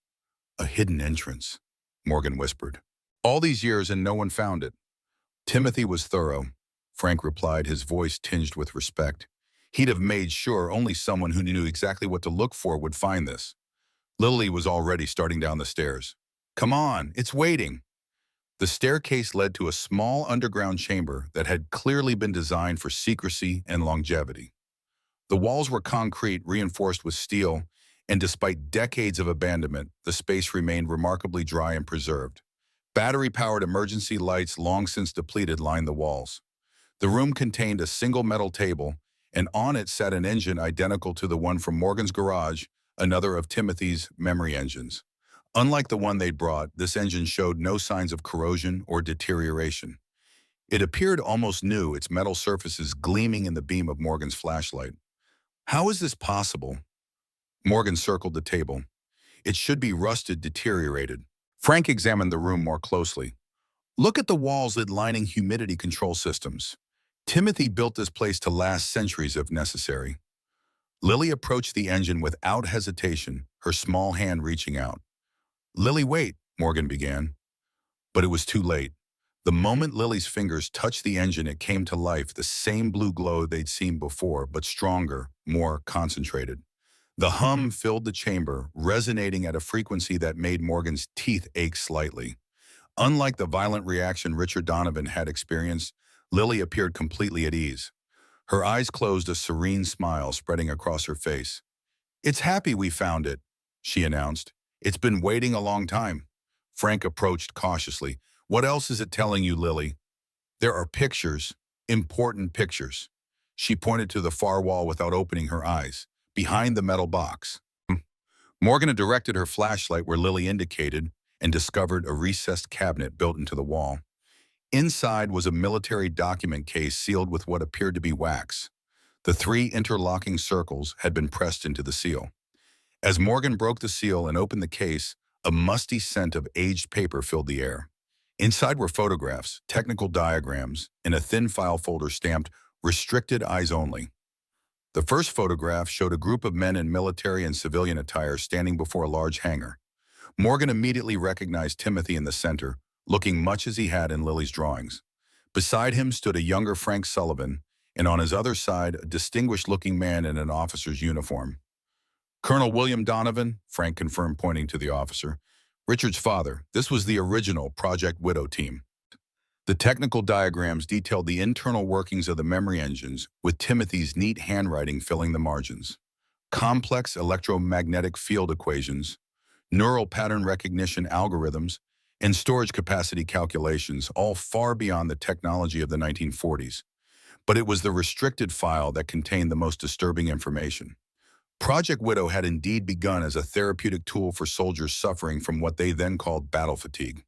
A hidden entrance, Morgan whispered. All these years and no one found it. Timothy was thorough, Frank replied, his voice tinged with respect. He'd have made sure only someone who knew exactly what to look for would find this. Lily was already starting down the stairs. Come on, it's waiting. The staircase led to a small underground chamber that had clearly been designed for secrecy and longevity. The walls were concrete, reinforced with steel, and despite decades of abandonment, the space remained remarkably dry and preserved. Battery-powered emergency lights, long since depleted, lined the walls. The room contained a single metal table, and on it sat an engine identical to the one from Morgan's garage, another of Timothy's memory engines. Unlike the one they'd brought, this engine showed no signs of corrosion or deterioration. It appeared almost new, its metal surfaces gleaming in the beam of Morgan's flashlight. How is this possible? Morgan circled the table. It should be rusted, deteriorated. Frank examined the room more closely. Look at the walls lining humidity control systems. Timothy built this place to last centuries if necessary. Lily approached the engine without hesitation, her small hand reaching out. Lily, wait, Morgan began. But it was too late. The moment Lily's fingers touched the engine, it came to life, the same blue glow they'd seen before, but stronger, more concentrated. The hum filled the chamber, resonating at a frequency that made Morgan's teeth ache slightly. Unlike the violent reaction Richard Donovan had experienced, Lily appeared completely at ease. Her eyes closed, a serene smile spreading across her face. It's happy we found it, she announced. It's been waiting a long time. Frank approached cautiously. What else is it telling you, Lily? There are pictures, important pictures. She pointed to the far wall without opening her eyes, behind the metal box. Morgan had directed her flashlight where Lily indicated and discovered a recessed cabinet built into the wall. Inside was a military document case sealed with what appeared to be wax. The 3 interlocking circles had been pressed into the seal. As Morgan broke the seal and opened the case, a musty scent of aged paper filled the air. Inside were photographs, technical diagrams, and a thin file folder stamped "Restricted Eyes Only." The first photograph showed a group of men in military and civilian attire standing before a large hangar. Morgan immediately recognized Timothy in the center, looking much as he had in Lily's drawings. Beside him stood a younger Frank Sullivan, and on his other side, a distinguished-looking man in an officer's uniform. Colonel William Donovan, Frank confirmed, pointing to the officer. Richard's father. This was the original Project Widow team. The technical diagrams detailed the internal workings of the memory engines, with Timothy's neat handwriting filling the margins. Complex electromagnetic field equations, neural pattern recognition algorithms, and storage capacity calculations, all far beyond the technology of the 1940s. But it was the restricted file that contained the most disturbing information. Project Widow had indeed begun as a therapeutic tool for soldiers suffering from what they then called battle fatigue.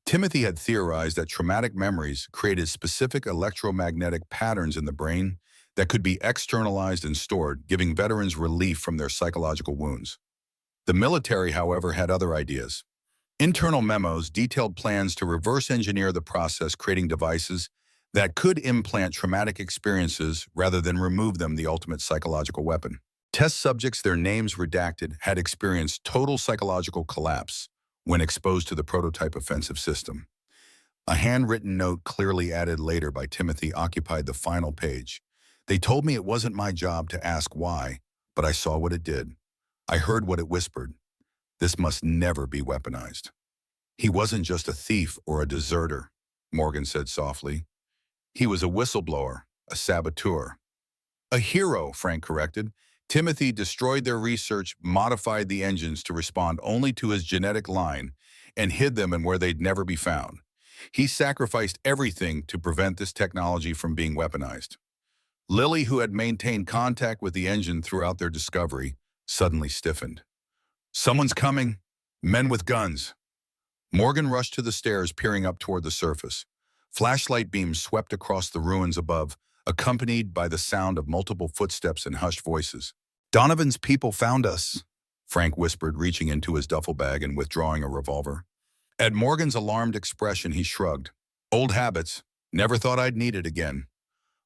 Timothy had theorized that traumatic memories created specific electromagnetic patterns in the brain that could be externalized and stored, giving veterans relief from their psychological wounds. The military, however, had other ideas. Internal memos detailed plans to reverse engineer the process, creating devices that could implant traumatic experiences rather than remove them, the ultimate psychological weapon. Test subjects, their names redacted, had experienced total psychological collapse when exposed to the prototype offensive system. A handwritten note, clearly added later by Timothy, occupied the final page. They told me it wasn't my job to ask why, but I saw what it did. I heard what it whispered. This must never be weaponized. He wasn't just a thief or a deserter, Morgan said softly. He was a whistleblower, a saboteur. A hero, Frank corrected. Timothy destroyed their research, modified the engines to respond only to his genetic line, and hid them in where they'd never be found. He sacrificed everything to prevent this technology from being weaponized. Lily, who had maintained contact with the engine throughout their discovery, suddenly stiffened. Someone's coming. Men with guns. Morgan rushed to the stairs, peering up toward the surface. Flashlight beams swept across the ruins above, accompanied by the sound of multiple footsteps and hushed voices. Donovan's people found us, Frank whispered, reaching into his duffel bag and withdrawing a revolver. At Morgan's alarmed expression, he shrugged. Old habits. Never thought I'd need it again.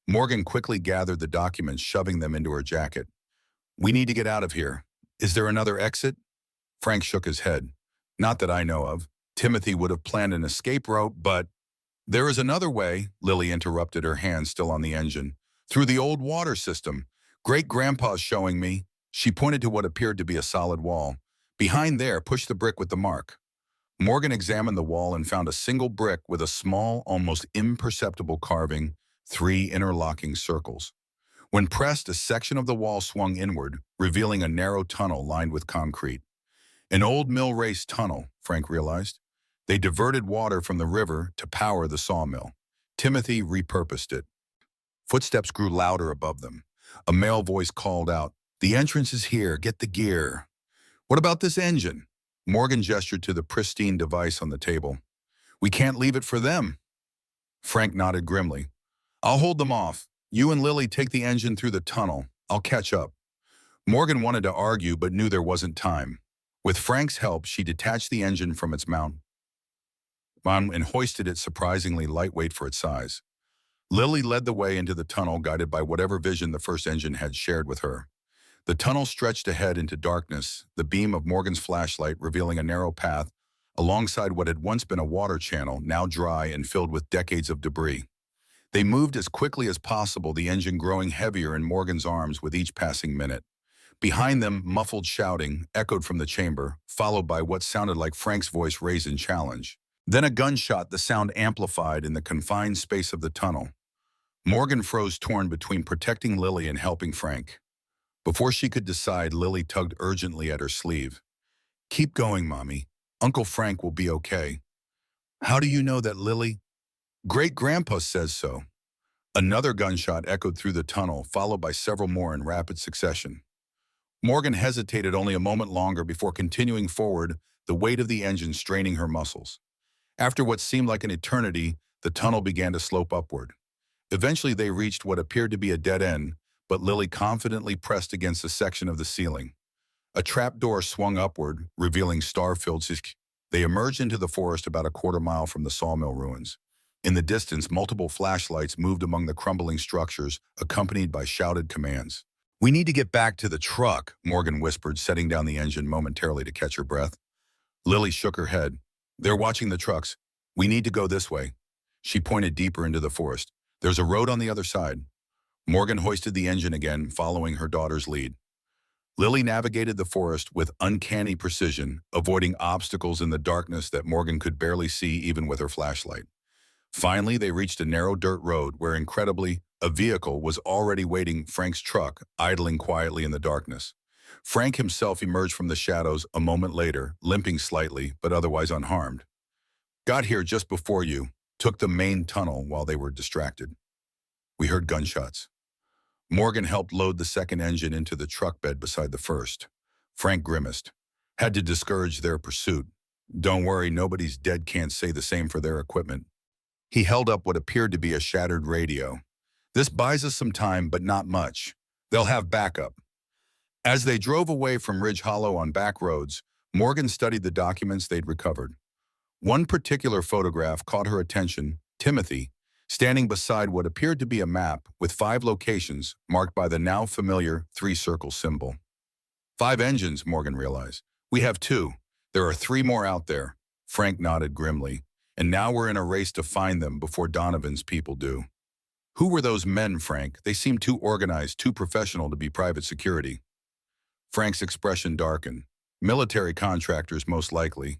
Morgan quickly gathered the documents, shoving them into her jacket. We need to get out of here. Is there another exit? Frank shook his head. Not that I know of. Timothy would have planned an escape route, but... There is another way, Lily interrupted, her hand still on the engine. Through the old water system. Great-grandpa's showing me. She pointed to what appeared to be a solid wall. Behind there, push the brick with the mark. Morgan examined the wall and found a single brick with a small, almost imperceptible carving, 3 interlocking circles. When pressed, a section of the wall swung inward, revealing a narrow tunnel lined with concrete. An old mill race tunnel, Frank realized. They diverted water from the river to power the sawmill. Timothy repurposed it. Footsteps grew louder above them. A male voice called out, "The entrance is here, get the gear." "What about this engine?" Morgan gestured to the pristine device on the table. "We can't leave it for them." Frank nodded grimly. "I'll hold them off. You and Lily take the engine through the tunnel. I'll catch up." Morgan wanted to argue but knew there wasn't time. With Frank's help, she detached the engine from its mount and hoisted it, surprisingly lightweight for its size. Lily led the way into the tunnel, guided by whatever vision the first engine had shared with her. The tunnel stretched ahead into darkness, the beam of Morgan's flashlight revealing a narrow path alongside what had once been a water channel, now dry and filled with decades of debris. They moved as quickly as possible, the engine growing heavier in Morgan's arms with each passing minute. Behind them, muffled shouting echoed from the chamber, followed by what sounded like Frank's voice raised in challenge. Then a gunshot, the sound amplified in the confined space of the tunnel. Morgan froze, torn between protecting Lily and helping Frank. Before she could decide, Lily tugged urgently at her sleeve. "Keep going, Mommy. Uncle Frank will be okay." "How do you know that, Lily?" "Great-grandpa says so." Another gunshot echoed through the tunnel, followed by several more in rapid succession. Morgan hesitated only a moment longer before continuing forward, the weight of the engine straining her muscles. After what seemed like an eternity, the tunnel began to slope upward. Eventually, they reached what appeared to be a dead end, but Lily confidently pressed against a section of the ceiling. A trapdoor swung upward, revealing star-filled sk. They emerged into the forest about a quarter-mile from the sawmill ruins. In the distance, multiple flashlights moved among the crumbling structures, accompanied by shouted commands. "We need to get back to the truck," Morgan whispered, setting down the engine momentarily to catch her breath. Lily shook her head. "They're watching the trucks. We need to go this way." She pointed deeper into the forest. "There's a road on the other side." Morgan hoisted the engine again, following her daughter's lead. Lily navigated the forest with uncanny precision, avoiding obstacles in the darkness that Morgan could barely see even with her flashlight. Finally, they reached a narrow dirt road where, incredibly, a vehicle was already waiting, Frank's truck, idling quietly in the darkness. Frank himself emerged from the shadows a moment later, limping slightly, but otherwise unharmed. "Got here just before you. Took the main tunnel while they were distracted." We heard gunshots. Morgan helped load the second engine into the truck bed beside the first. Frank grimaced. "Had to discourage their pursuit. Don't worry, nobody's dead, can't say the same for their equipment." He held up what appeared to be a shattered radio. "This buys us some time, but not much. They'll have backup." As they drove away from Ridge Hollow on back roads, Morgan studied the documents they'd recovered. One particular photograph caught her attention: Timothy, standing beside what appeared to be a map with 5 locations marked by the now familiar 3-circle symbol. 5 engines, Morgan realized. We have 2. There are 3 more out there. Frank nodded grimly. And now we're in a race to find them before Donovan's people do. Who were those men, Frank? They seemed too organized, too professional to be private security. Frank's expression darkened. Military contractors, most likely.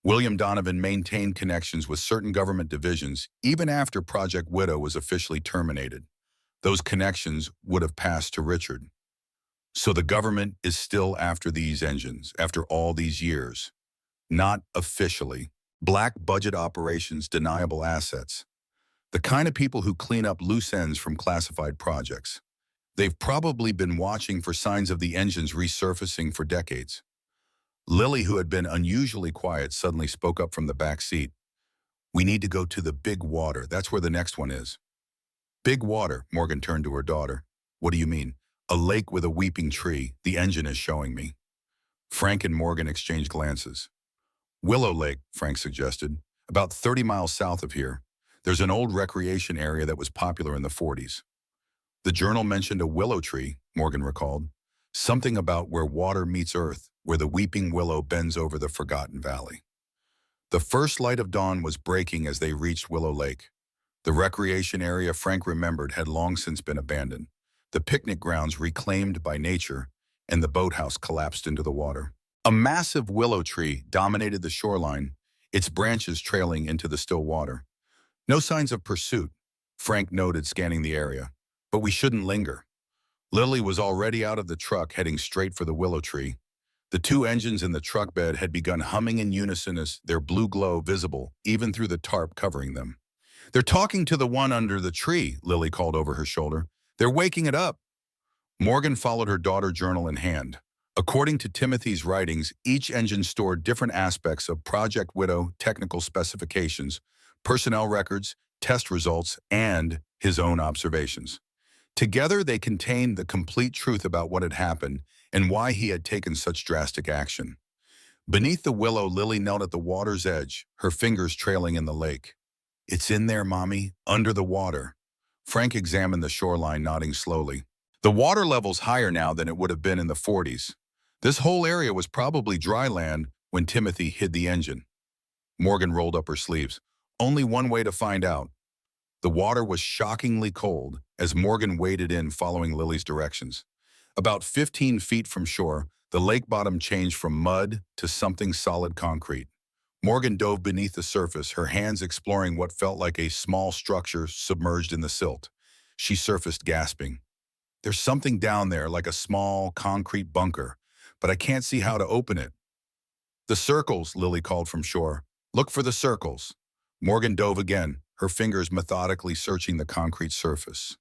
William Donovan maintained connections with certain government divisions even after Project Widow was officially terminated. Those connections would have passed to Richard. So the government is still after these engines, after all these years. Not officially. Black budget operations, deniable assets. The kind of people who clean up loose ends from classified projects. They've probably been watching for signs of the engines resurfacing for decades. Lily, who had been unusually quiet, suddenly spoke up from the back seat. We need to go to the big water. That's where the next one is. Big water, Morgan turned to her daughter. What do you mean? A lake with a weeping tree. The engine is showing me. Frank and Morgan exchanged glances. Willow Lake, Frank suggested. About 30 miles south of here. There's an old recreation area that was popular in the 40s. The journal mentioned a willow tree, Morgan recalled. Something about where water meets earth, where the weeping willow bends over the forgotten valley. The first light of dawn was breaking as they reached Willow Lake. The recreation area, Frank remembered, had long since been abandoned. The picnic grounds reclaimed by nature, and the boathouse collapsed into the water. A massive willow tree dominated the shoreline, its branches trailing into the still water. No signs of pursuit, Frank noted, scanning the area. But we shouldn't linger. Lily was already out of the truck, heading straight for the willow tree. The 2 engines in the truck bed had begun humming in unison, as their blue glow visible even through the tarp covering them. They're talking to the one under the tree, Lily called over her shoulder. They're waking it up. Morgan followed her daughter, journal in hand. According to Timothy's writings, each engine stored different aspects of Project Widow technical specifications, personnel records, test results, and his own observations. Together, they contained the complete truth about what had happened and why he had taken such drastic action. Beneath the willow, Lily knelt at the water's edge, her fingers trailing in the lake. It's in there, Mommy, under the water. Frank examined the shoreline, nodding slowly. The water level's higher now than it would have been in the 40s. This whole area was probably dry land when Timothy hid the engine. Morgan rolled up her sleeves. Only one way to find out. The water was shockingly cold as Morgan waded in, following Lily's directions. About 15 feet from shore, the lake bottom changed from mud to something solid concrete. Morgan dove beneath the surface, her hands exploring what felt like a small structure submerged in the silt. She surfaced, gasping. There's something down there, like a small concrete bunker, but I can't see how to open it. The circles, Lily called from shore. Look for the circles. Morgan dove again, her fingers methodically searching the concrete surface.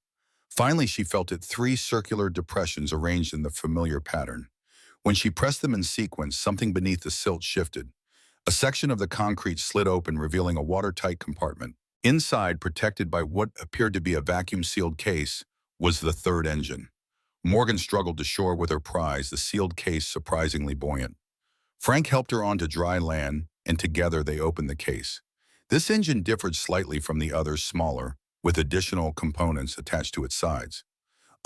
Finally, she felt it: 3 circular depressions arranged in the familiar pattern. When she pressed them in sequence, something beneath the silt shifted. A section of the concrete slid open, revealing a watertight compartment. Inside, protected by what appeared to be a vacuum-sealed case, was the 3rd engine. Morgan struggled to shore with her prize, the sealed case surprisingly buoyant. Frank helped her onto dry land, and together they opened the case. This engine differed slightly from the others, smaller, with additional components attached to its sides.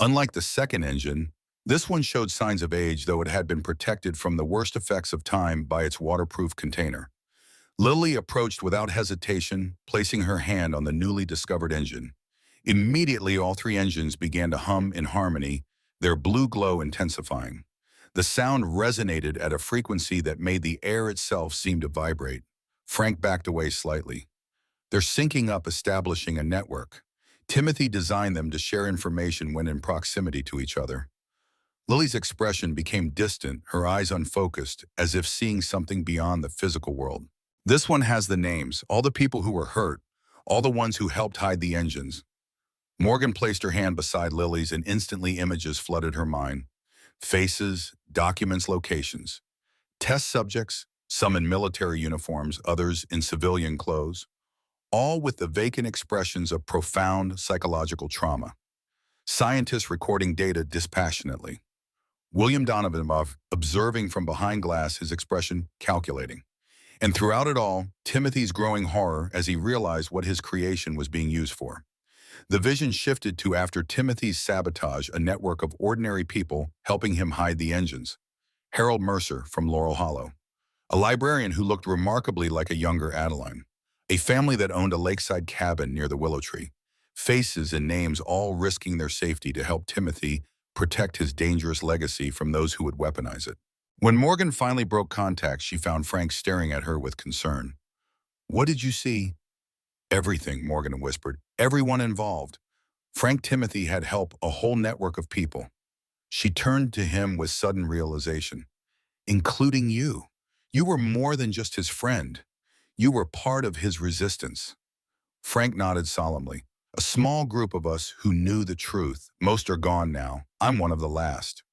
Unlike the 2nd engine, this one showed signs of age, though it had been protected from the worst effects of time by its waterproof container. Lily approached without hesitation, placing her hand on the newly discovered engine. Immediately, all 3 engines began to hum in harmony, their blue glow intensifying. The sound resonated at a frequency that made the air itself seem to vibrate. Frank backed away slightly. They're syncing up, establishing a network. Timothy designed them to share information when in proximity to each other. Lily's expression became distant, her eyes unfocused, as if seeing something beyond the physical world. This one has the names, all the people who were hurt, all the ones who helped hide the engines. Morgan placed her hand beside Lily's, and instantly images flooded her mind. Faces, documents, locations. Test subjects, some in military uniforms, others in civilian clothes, all with the vacant expressions of profound psychological trauma. Scientists recording data dispassionately. William Donovan observing from behind glass, his expression calculating. And throughout it all, Timothy's growing horror as he realized what his creation was being used for. The vision shifted to after Timothy's sabotage, a network of ordinary people helping him hide the engines. Harold Mercer from Laurel Hollow, a librarian who looked remarkably like a younger Adeline. A family that owned a lakeside cabin near the willow tree. Faces and names all risking their safety to help Timothy protect his dangerous legacy from those who would weaponize it. When Morgan finally broke contact, she found Frank staring at her with concern. "What did you see?" "Everything," Morgan whispered. "Everyone involved." Frank Timothy had help a whole network of people. She turned to him with sudden realization. "Including you. You were more than just his friend. You were part of his resistance." Frank nodded solemnly. "A small group of us who knew the truth. Most are gone now. I'm one of the last."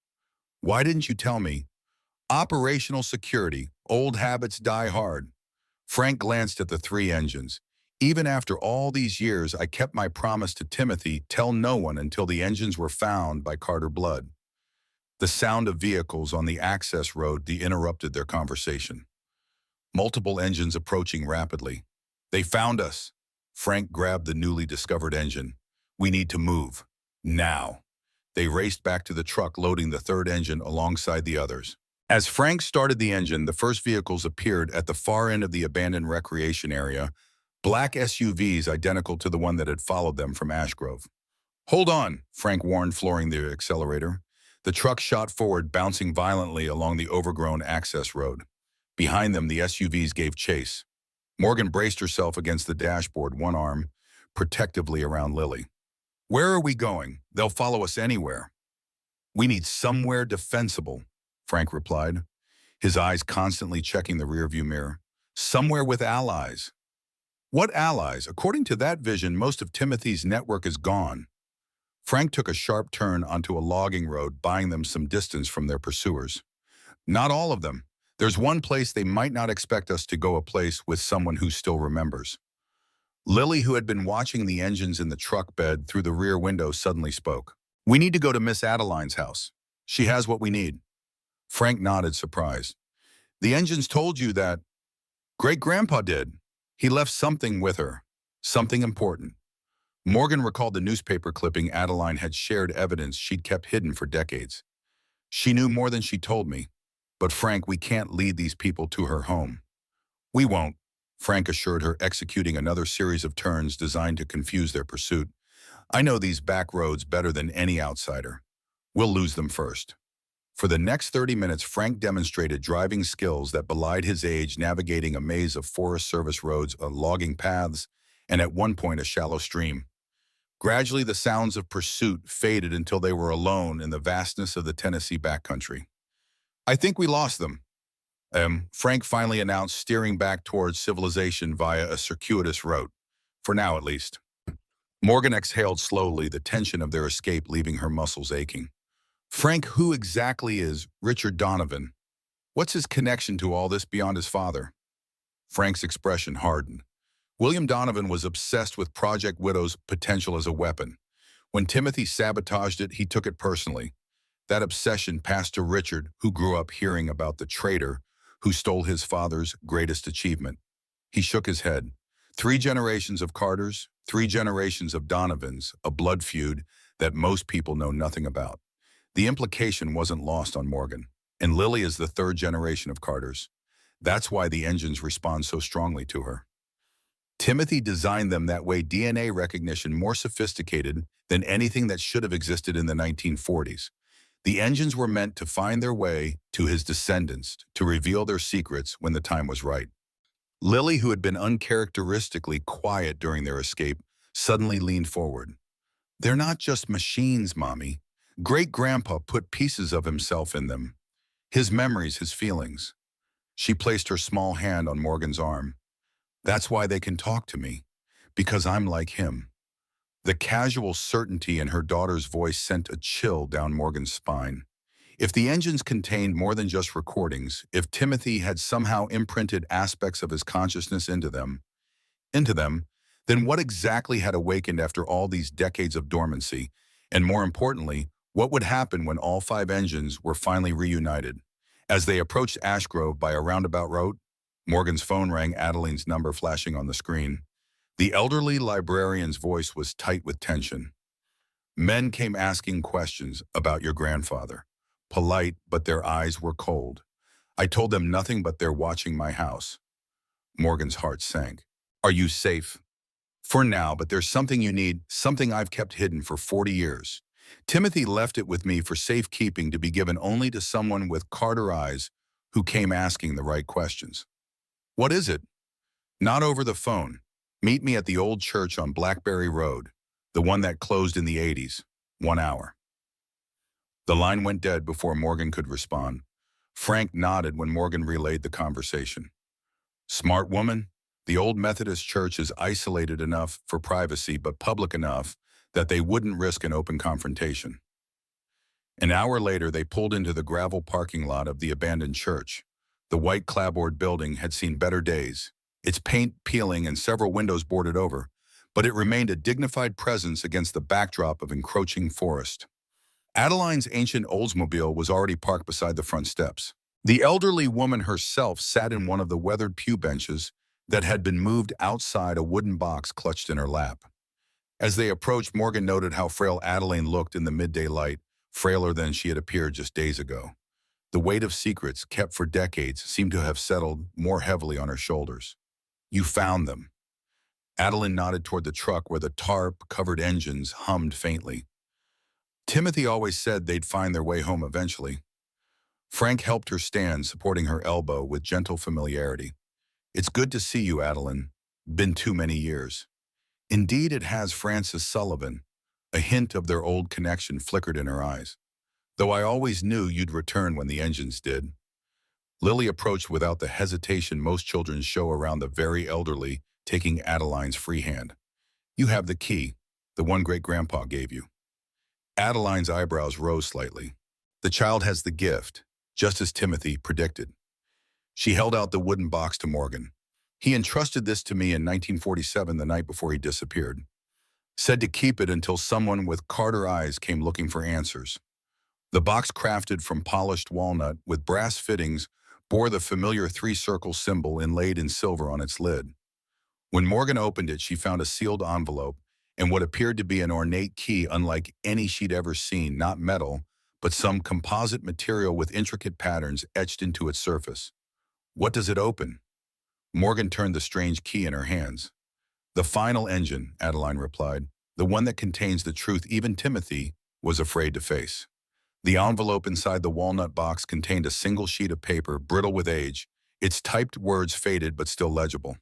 "Why didn't you tell me?" "Operational security. Old habits die hard." Frank glanced at the three engines. "Even after all these years, I kept my promise to Timothy, tell no one until the engines were found by Carter Blood." The sound of vehicles on the access road interrupted their conversation. Multiple engines approaching rapidly. "They found us." Frank grabbed the newly discovered engine. "We need to move. Now." They raced back to the truck, loading the third engine alongside the others. As Frank started the engine, the first vehicles appeared at the far end of the abandoned recreation area, black SUVs identical to the one that had followed them from Ash Grove. "Hold on," Frank warned, flooring the accelerator. The truck shot forward, bouncing violently along the overgrown access road. Behind them, the SUVs gave chase. Morgan braced herself against the dashboard, one arm protectively around Lily. "Where are we going? They'll follow us anywhere." "We need somewhere defensible," Frank replied, his eyes constantly checking the rearview mirror. "Somewhere with allies." "What allies? According to that vision, most of Timothy's network is gone." Frank took a sharp turn onto a logging road, buying them some distance from their pursuers. "Not all of them. There's one place they might not expect us to go, a place with someone who still remembers." Lily, who had been watching the engines in the truck bed through the rear window, suddenly spoke. "We need to go to Miss Adeline's house. She has what we need." Frank nodded, surprised. "The engines told you that?" "Great-grandpa did. He left something with her. Something important." Morgan recalled the newspaper clipping Adeline had shared, evidence she'd kept hidden for decades. "She knew more than she told me. But Frank, we can't lead these people to her home." "We won't," Frank assured her, executing another series of turns designed to confuse their pursuit. "I know these back roads better than any outsider. We'll lose them first." For the next 30 minutes, Frank demonstrated driving skills that belied his age, navigating a maze of Forest Service roads, logging paths, and at one point a shallow stream. Gradually, the sounds of pursuit faded until they were alone in the vastness of the Tennessee backcountry. "I think we lost them," Frank finally announced, steering back towards civilization via a circuitous route. "For now, at least." Morgan exhaled slowly, the tension of their escape leaving her muscles aching. "Frank, who exactly is Richard Donovan? What's his connection to all this beyond his father?" Frank's expression hardened. William Donovan was obsessed with Project Widow's potential as a weapon. When Timothy sabotaged it, he took it personally. That obsession passed to Richard, who grew up hearing about the traitor who stole his father's greatest achievement. He shook his head. 3 generations of Carters, 3 generations of Donovans, a blood feud that most people know nothing about. The implication wasn't lost on Morgan. And Lily is the 3rd generation of Carters. That's why the engines respond so strongly to her. Timothy designed them that way, DNA recognition more sophisticated than anything that should have existed in the 1940s. The engines were meant to find their way to his descendants, to reveal their secrets when the time was right. Lily, who had been uncharacteristically quiet during their escape, suddenly leaned forward. "They're not just machines, Mommy. Great-grandpa put pieces of himself in them. His memories, his feelings." She placed her small hand on Morgan's arm. "That's why they can talk to me. Because I'm like him." The casual certainty in her daughter's voice sent a chill down Morgan's spine. If the engines contained more than just recordings, if Timothy had somehow imprinted aspects of his consciousness into them, then what exactly had awakened after all these decades of dormancy? And more importantly, what would happen when all 5 engines were finally reunited? As they approached Ash Grove by a roundabout road, Morgan's phone rang, Adeline's number flashing on the screen. The elderly librarian's voice was tight with tension. Men came asking questions about your grandfather. Polite, but their eyes were cold. I told them nothing, but they're watching my house. Morgan's heart sank. Are you safe? For now, but there's something you need, something I've kept hidden for 40 years. Timothy left it with me for safekeeping, to be given only to someone with Carter eyes who came asking the right questions. What is it? Not over the phone. Meet me at the old church on Blackberry Road, the one that closed in the 80s. 1 hour. The line went dead before Morgan could respond. Frank nodded when Morgan relayed the conversation. Smart woman. The old Methodist church is isolated enough for privacy, but public enough that they wouldn't risk an open confrontation. An hour later, they pulled into the gravel parking lot of the abandoned church. The white clapboard building had seen better days, its paint peeling and several windows boarded over, but it remained a dignified presence against the backdrop of encroaching forest. Adeline's ancient Oldsmobile was already parked beside the front steps. The elderly woman herself sat in one of the weathered pew benches that had been moved outside, a wooden box clutched in her lap. As they approached, Morgan noted how frail Adeline looked in the midday light, frailer than she had appeared just days ago. The weight of secrets kept for decades seemed to have settled more heavily on her shoulders. You found them. Adeline nodded toward the truck where the tarp-covered engines hummed faintly. Timothy always said they'd find their way home eventually. Frank helped her stand, supporting her elbow with gentle familiarity. It's good to see you, Adeline. Been too many years. Indeed, it has. Francis Sullivan. A hint of their old connection flickered in her eyes. Though I always knew you'd return when the engines did. Lily approached without the hesitation most children show around the very elderly, taking Adeline's free hand. You have the key, the one great-grandpa gave you. Adeline's eyebrows rose slightly. The child has the gift, just as Timothy predicted. She held out the wooden box to Morgan. He entrusted this to me in 1947, the night before he disappeared. Said to keep it until someone with Carter eyes came looking for answers. The box, crafted from polished walnut with brass fittings, bore the familiar three-circle symbol inlaid in silver on its lid. When Morgan opened it, she found a sealed envelope and what appeared to be an ornate key unlike any she'd ever seen, not metal, but some composite material with intricate patterns etched into its surface. What does it open? Morgan turned the strange key in her hands. The final engine, Adeline replied, the one that contains the truth even Timothy was afraid to face. The envelope inside the walnut box contained a single sheet of paper, brittle with age, its typed words faded but still legible.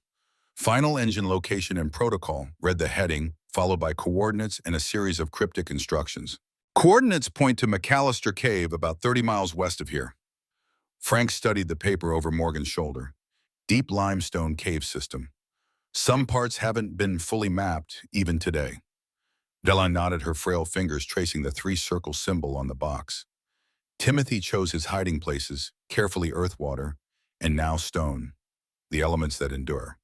Final engine location and protocol, read the heading, followed by coordinates and a series of cryptic instructions. Coordinates point to McAllister Cave, about 30 miles west of here. Frank studied the paper over Morgan's shoulder. Deep limestone cave system. Some parts haven't been fully mapped, even today. Adeline nodded, her frail fingers tracing the three-circle symbol on the box. Timothy chose his hiding places, carefully earth-water, and now stone, the elements that endure.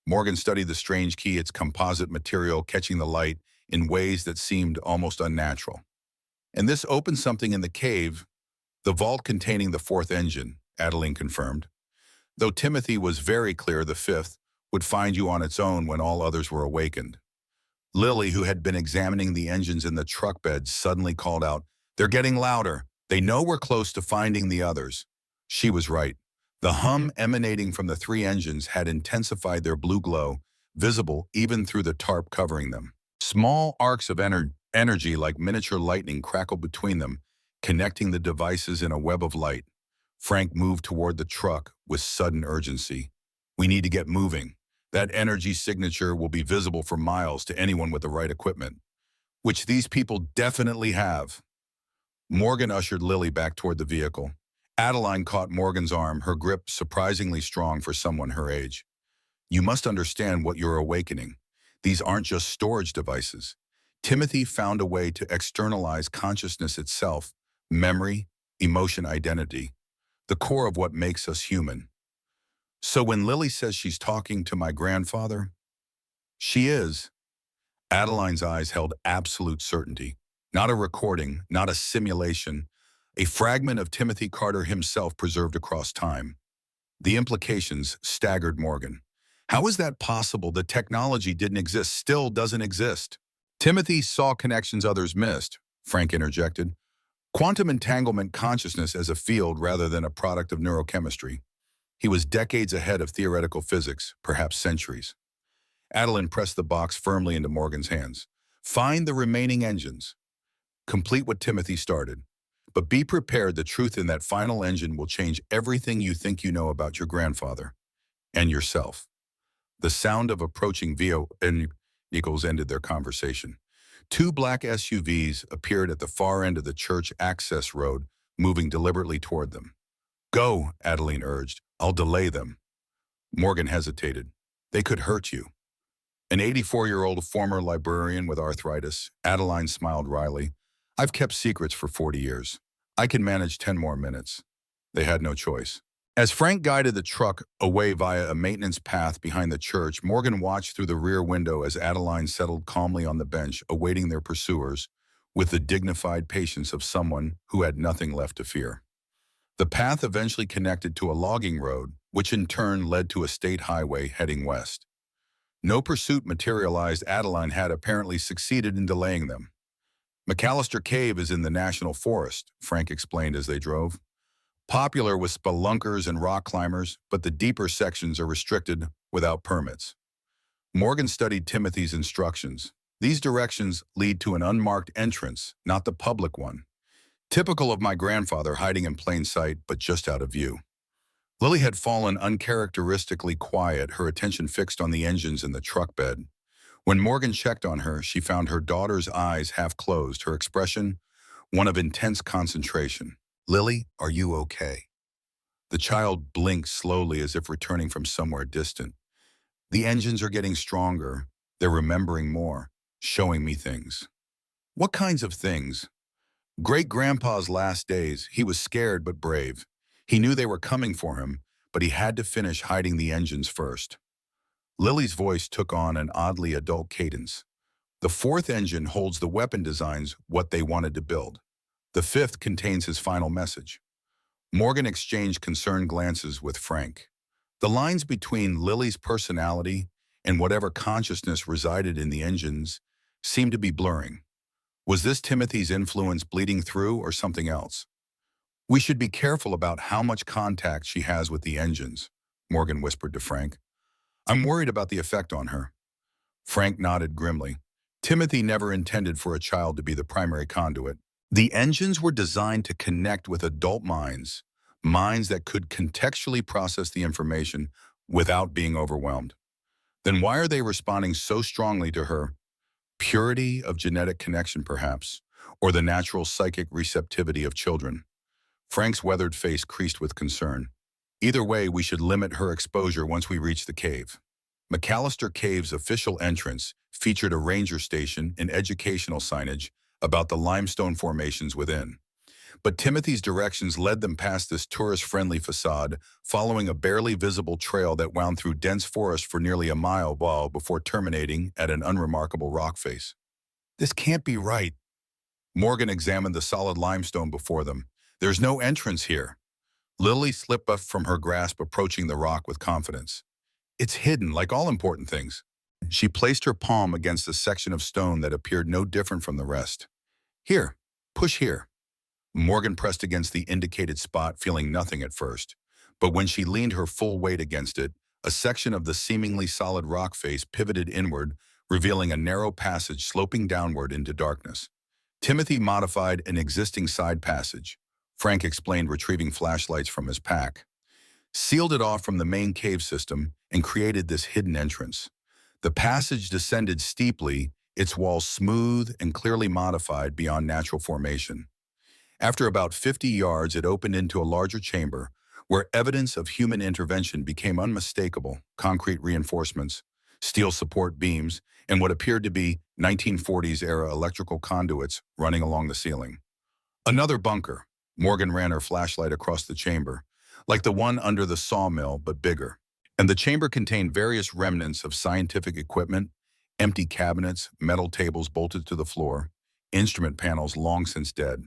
Morgan studied the strange key, its composite material catching the light in ways that seemed almost unnatural. And this opened something in the cave, the vault containing the fourth engine, Adeline confirmed. Though Timothy was very clear the fifth would find you on its own when all others were awakened. Lily, who had been examining the engines in the truck bed, suddenly called out, "They're getting louder. They know we're close to finding the others." She was right. The hum emanating from the three engines had intensified their blue glow, visible even through the tarp covering them. Small arcs of energy like miniature lightning crackled between them, connecting the devices in a web of light. Frank moved toward the truck with sudden urgency. "We need to get moving. That energy signature will be visible for miles to anyone with the right equipment, which these people definitely have." Morgan ushered Lily back toward the vehicle. Adeline caught Morgan's arm, her grip surprisingly strong for someone her age. "You must understand what you're awakening. These aren't just storage devices. Timothy found a way to externalize consciousness itself, memory, emotion, identity, the core of what makes us human. So when Lily says she's talking to my grandfather, she is." Adeline's eyes held absolute certainty. Not a recording, not a simulation, a fragment of Timothy Carter himself preserved across time. The implications staggered Morgan. How is that possible? The technology didn't exist, still doesn't exist. Timothy saw connections others missed, Frank interjected. Quantum entanglement consciousness as a field rather than a product of neurochemistry. He was decades ahead of theoretical physics, perhaps centuries. Adeline pressed the box firmly into Morgan's hands. Find the remaining engines. Complete what Timothy started. But be prepared, the truth in that final engine will change everything you think you know about your grandfather and yourself. The sound of approaching vehicles ended their conversation. Two black SUVs appeared at the far end of the church access road, moving deliberately toward them. Go, Adeline urged. I'll delay them. Morgan hesitated. They could hurt you. An 84-year-old former librarian with arthritis, Adeline smiled wryly. I've kept secrets for 40 years. I can manage 10 more minutes. They had no choice. As Frank guided the truck away via a maintenance path behind the church, Morgan watched through the rear window as Adeline settled calmly on the bench, awaiting their pursuers, with the dignified patience of someone who had nothing left to fear. The path eventually connected to a logging road, which in turn led to a state highway heading west. No pursuit materialized. Adeline had apparently succeeded in delaying them. McAllister Cave is in the National Forest, Frank explained as they drove. Popular with spelunkers and rock climbers, but the deeper sections are restricted without permits. Morgan studied Timothy's instructions. These directions lead to an unmarked entrance, not the public one. Typical of my grandfather, hiding in plain sight, but just out of view. Lily had fallen uncharacteristically quiet, her attention fixed on the engines in the truck bed. When Morgan checked on her, she found her daughter's eyes half closed, her expression one of intense concentration. Lily, are you okay? The child blinked slowly as if returning from somewhere distant. The engines are getting stronger. They're remembering more, showing me things. What kinds of things? Great-grandpa's last days. He was scared but brave. He knew they were coming for him, but he had to finish hiding the engines first. Lily's voice took on an oddly adult cadence. The fourth engine holds the weapon designs, what they wanted to build. The fifth contains his final message. Morgan exchanged concerned glances with Frank. The lines between Lily's personality and whatever consciousness resided in the engines seemed to be blurring. Was this Timothy's influence bleeding through or something else? We should be careful about how much contact she has with the engines, Morgan whispered to Frank. I'm worried about the effect on her. Frank nodded grimly. Timothy never intended for a child to be the primary conduit. The engines were designed to connect with adult minds, minds that could contextually process the information without being overwhelmed. Then why are they responding so strongly to her? Purity of genetic connection, perhaps, or the natural psychic receptivity of children. Frank's weathered face creased with concern. Either way, we should limit her exposure once we reach the cave. McAllister Cave's official entrance featured a ranger station and educational signage about the limestone formations within. But Timothy's directions led them past this tourist-friendly facade, following a barely visible trail that wound through dense forest for nearly a mile before terminating at an unremarkable rock face. This can't be right. Morgan examined the solid limestone before them. There's no entrance here. Lily slipped up from her grasp, approaching the rock with confidence. It's hidden, like all important things. She placed her palm against a section of stone that appeared no different from the rest. Here, push here. Morgan pressed against the indicated spot, feeling nothing at first. But when she leaned her full weight against it, a section of the seemingly solid rock face pivoted inward, revealing a narrow passage sloping downward into darkness. Timothy modified an existing side passage, Frank explained, retrieving flashlights from his pack, sealed it off from the main cave system, and created this hidden entrance. The passage descended steeply, its walls smooth and clearly modified beyond natural formation. After about 50 yards, it opened into a larger chamber, where evidence of human intervention became unmistakable: concrete reinforcements, steel support beams, and what appeared to be 1940s-era electrical conduits running along the ceiling. Another bunker. Morgan ran her flashlight across the chamber, like the one under the sawmill, but bigger. And the chamber contained various remnants of scientific equipment, empty cabinets, metal tables bolted to the floor, instrument panels long since dead.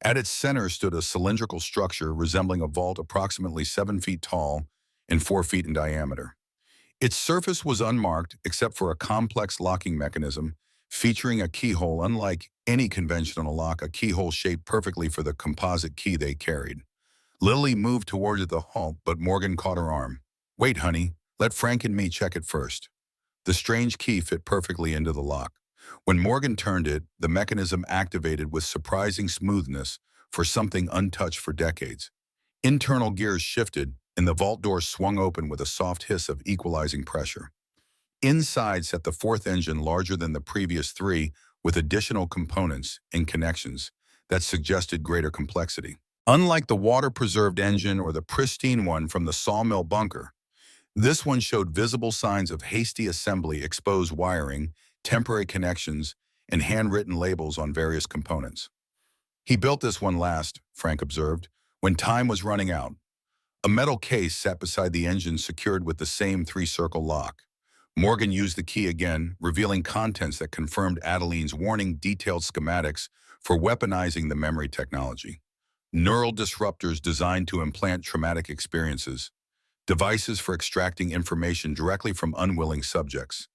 At its center stood a cylindrical structure resembling a vault approximately 7 feet tall and 4 feet in diameter. Its surface was unmarked except for a complex locking mechanism featuring a keyhole unlike any conventional lock, a keyhole shaped perfectly for the composite key they carried. Lily moved toward the halt, but Morgan caught her arm. "Wait, honey. Let Frank and me check it first." The strange key fit perfectly into the lock. When Morgan turned it, the mechanism activated with surprising smoothness for something untouched for decades. Internal gears shifted, and the vault door swung open with a soft hiss of equalizing pressure. Inside sat the fourth engine, larger than the previous three, with additional components and connections that suggested greater complexity. Unlike the water-preserved engine or the pristine one from the sawmill bunker, this one showed visible signs of hasty assembly, exposed wiring, temporary connections, and handwritten labels on various components. "He built this one last," Frank observed, "when time was running out." A metal case sat beside the engine, secured with the same three-circle lock. Morgan used the key again, revealing contents that confirmed Adeline's warning, detailed schematics for weaponizing the memory technology. Neural disruptors designed to implant traumatic experiences, devices for extracting information directly from unwilling subjects,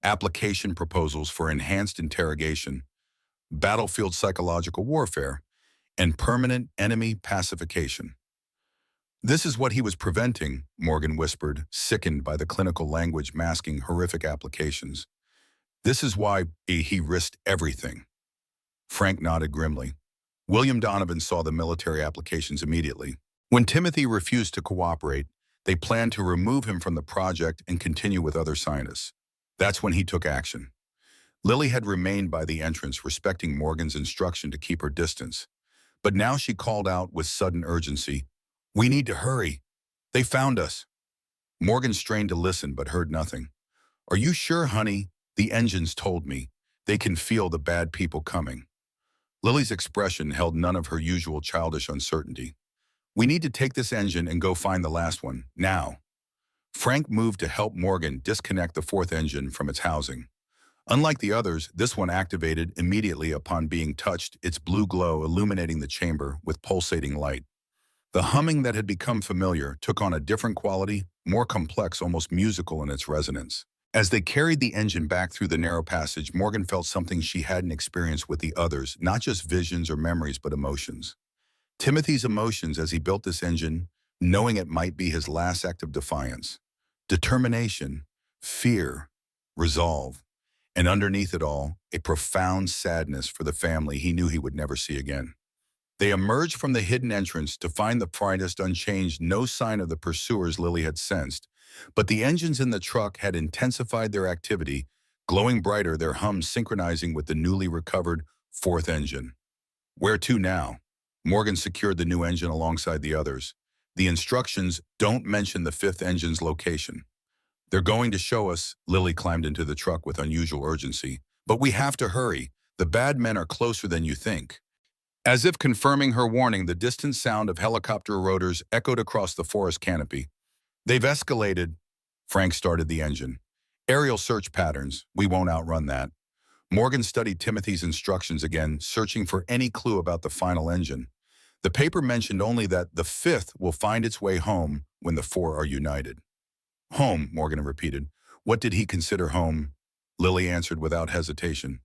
application proposals for enhanced interrogation, battlefield psychological warfare, and permanent enemy pacification. "This is what he was preventing," Morgan whispered, sickened by the clinical language masking horrific applications. "This is why he risked everything." Frank nodded grimly. William Donovan saw the military applications immediately. When Timothy refused to cooperate, they planned to remove him from the project and continue with other scientists. That's when he took action. Lily had remained by the entrance, respecting Morgan's instruction to keep her distance. But now she called out with sudden urgency, "We need to hurry. They found us." Morgan strained to listen but heard nothing. "Are you sure, honey? The engines told me. They can feel the bad people coming." Lily's expression held none of her usual childish uncertainty. "We need to take this engine and go find the last one, now." Frank moved to help Morgan disconnect the fourth engine from its housing. Unlike the others, this one activated immediately upon being touched, its blue glow illuminating the chamber with pulsating light. The humming that had become familiar took on a different quality, more complex, almost musical in its resonance. As they carried the engine back through the narrow passage, Morgan felt something she hadn't experienced with the others, not just visions or memories, but emotions. Timothy's emotions as he built this engine, knowing it might be his last act of defiance. Determination, fear, resolve, and underneath it all, a profound sadness for the family he knew he would never see again. They emerged from the hidden entrance to find the brightest unchanged, no sign of the pursuers Lily had sensed. But the engines in the truck had intensified their activity, glowing brighter, their hum synchronizing with the newly recovered fourth engine. "Where to now?" Morgan secured the new engine alongside the others. "The instructions don't mention the fifth engine's location." "They're going to show us." Lily climbed into the truck with unusual urgency. "But we have to hurry. The bad men are closer than you think." As if confirming her warning, the distant sound of helicopter rotors echoed across the forest canopy. "They've escalated." Frank started the engine. "Aerial search patterns. We won't outrun that." Morgan studied Timothy's instructions again, searching for any clue about the final engine. The paper mentioned only that the fifth will find its way home when the four are united. "Home," Morgan repeated. What did he consider home? Lily answered without hesitation.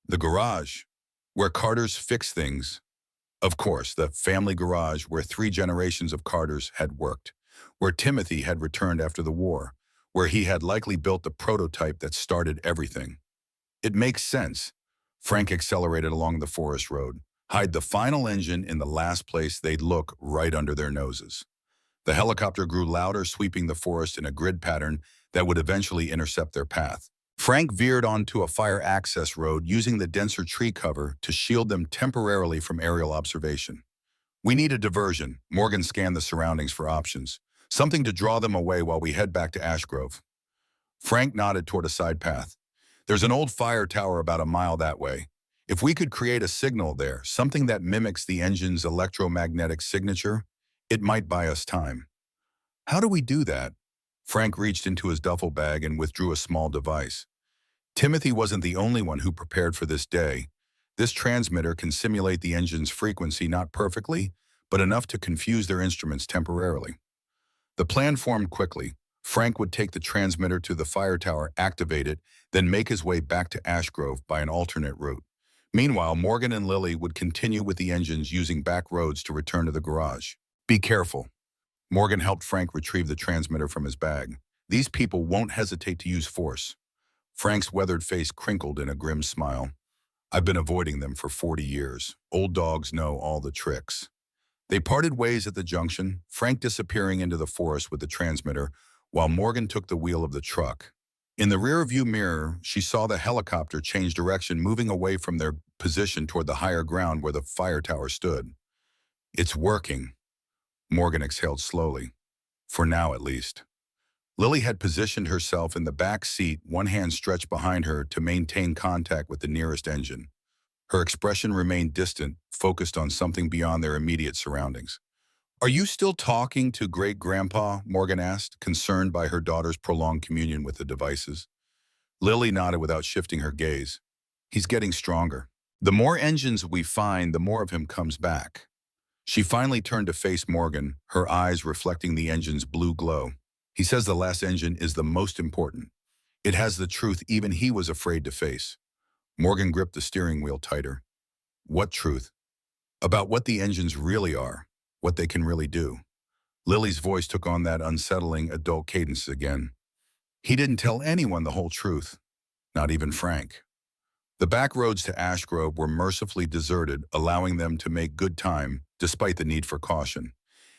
"The garage, where Carters fix things." Of course, the family garage where 3 generations of Carters had worked, where Timothy had returned after the war, where he had likely built the prototype that started everything. "It makes sense." Frank accelerated along the forest road. "Hide the final engine in the last place they'd look, right under their noses." The helicopter grew louder, sweeping the forest in a grid pattern that would eventually intercept their path. Frank veered onto a fire access road, using the denser tree cover to shield them temporarily from aerial observation. "We need a diversion." Morgan scanned the surroundings for options. "Something to draw them away while we head back to Ashgrove." Frank nodded toward a side path. "There's an old fire tower about a mile that way. If we could create a signal there, something that mimics the engine's electromagnetic signature, it might buy us time." "How do we do that?" Frank reached into his duffel bag and withdrew a small device. Timothy wasn't the only one who prepared for this day. This transmitter can simulate the engine's frequency not perfectly, but enough to confuse their instruments temporarily. The plan formed quickly. Frank would take the transmitter to the fire tower, activate it, then make his way back to Ash Grove by an alternate route. Meanwhile, Morgan and Lily would continue with the engines using back roads to return to the garage. Be careful. Morgan helped Frank retrieve the transmitter from his bag. These people won't hesitate to use force. Frank's weathered face crinkled in a grim smile. I've been avoiding them for 40 years. Old dogs know all the tricks. They parted ways at the junction, Frank disappearing into the forest with the transmitter, while Morgan took the wheel of the truck. In the rear-view mirror, she saw the helicopter change direction, moving away from their position toward the higher ground where the fire tower stood. It's working. Morgan exhaled slowly. For now, at least. Lily had positioned herself in the back seat, one hand stretched behind her to maintain contact with the nearest engine. Her expression remained distant, focused on something beyond their immediate surroundings. Are you still talking to Great-Grandpa? Morgan asked, concerned by her daughter's prolonged communion with the devices. Lily nodded without shifting her gaze. He's getting stronger. The more engines we find, the more of him comes back. She finally turned to face Morgan, her eyes reflecting the engine's blue glow. He says the last engine is the most important. It has the truth even he was afraid to face. Morgan gripped the steering wheel tighter. What truth? About what the engines really are, what they can really do. Lily's voice took on that unsettling adult cadence again. He didn't tell anyone the whole truth, not even Frank. The back roads to Ash Grove were mercifully deserted, allowing them to make good time despite the need for caution.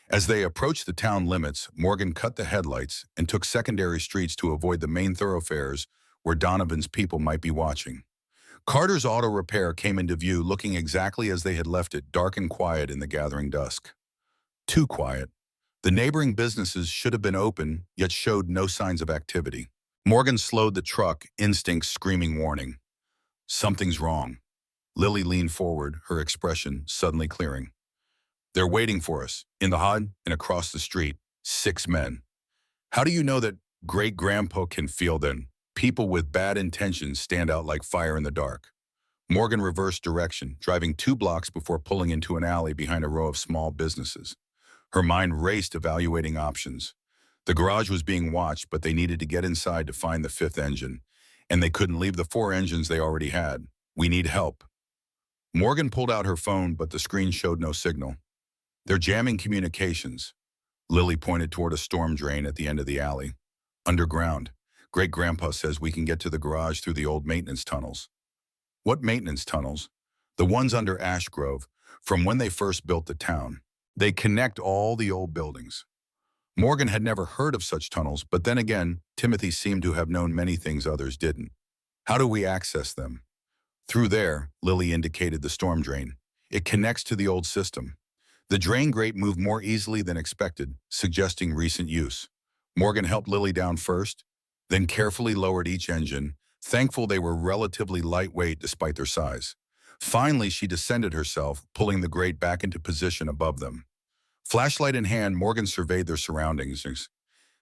As they approached the town limits, Morgan cut the headlights and took secondary streets to avoid the main thoroughfares where Donovan's people might be watching. Carter's Auto Repair came into view looking exactly as they had left it, dark and quiet in the gathering dusk. Too quiet. The neighboring businesses should have been open, yet showed no signs of activity. Morgan slowed the truck, instincts screaming warning. Something's wrong. Lily leaned forward, her expression suddenly clearing. They're waiting for us, in the HUD and across the street, 6 men. How do you know that Great-Grandpa can feel them? People with bad intentions stand out like fire in the dark. Morgan reversed direction, driving 2 blocks before pulling into an alley behind a row of small businesses. Her mind raced, evaluating options. The garage was being watched, but they needed to get inside to find the 5th engine, and they couldn't leave the 4 engines they already had. We need help. Morgan pulled out her phone, but the screen showed no signal. They're jamming communications. Lily pointed toward a storm drain at the end of the alley. Underground. Great-Grandpa says we can get to the garage through the old maintenance tunnels. What maintenance tunnels? The ones under Ash Grove, from when they first built the town. They connect all the old buildings. Morgan had never heard of such tunnels, but then again, Timothy seemed to have known many things others didn't. How do we access them? Through there, Lily indicated the storm drain. It connects to the old system. The drain grate moved more easily than expected, suggesting recent use. Morgan helped Lily down first, then carefully lowered each engine, thankful they were relatively lightweight despite their size. Finally, she descended herself, pulling the grate back into position above them. Flashlight in hand, Morgan surveyed their surroundings.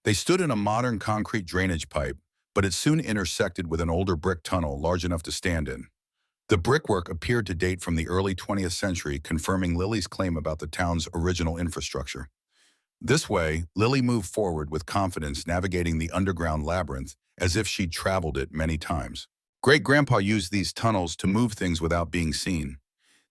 They stood in a modern concrete drainage pipe, but it soon intersected with an older brick tunnel large enough to stand in. The brickwork appeared to date from the early 20th century, confirming Lily's claim about the town's original infrastructure. This way, Lily moved forward with confidence, navigating the underground labyrinth as if she'd traveled it many times. Great-Grandpa used these tunnels to move things without being seen.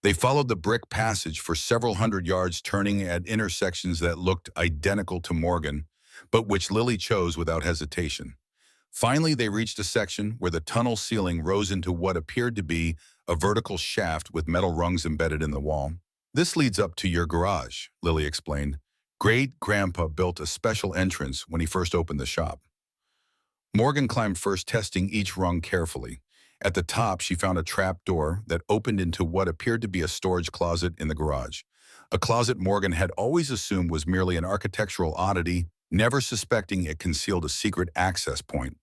They followed the brick passage for several hundred yards, turning at intersections that looked identical to Morgan, but which Lily chose without hesitation. Finally, they reached a section where the tunnel ceiling rose into what appeared to be a vertical shaft with metal rungs embedded in the wall. This leads up to your garage, Lily explained. Great-Grandpa built a special entrance when he first opened the shop. Morgan climbed first, testing each rung carefully. At the top, she found a trap door that opened into what appeared to be a storage closet in the garage. A closet Morgan had always assumed was merely an architectural oddity, never suspecting it concealed a secret access point.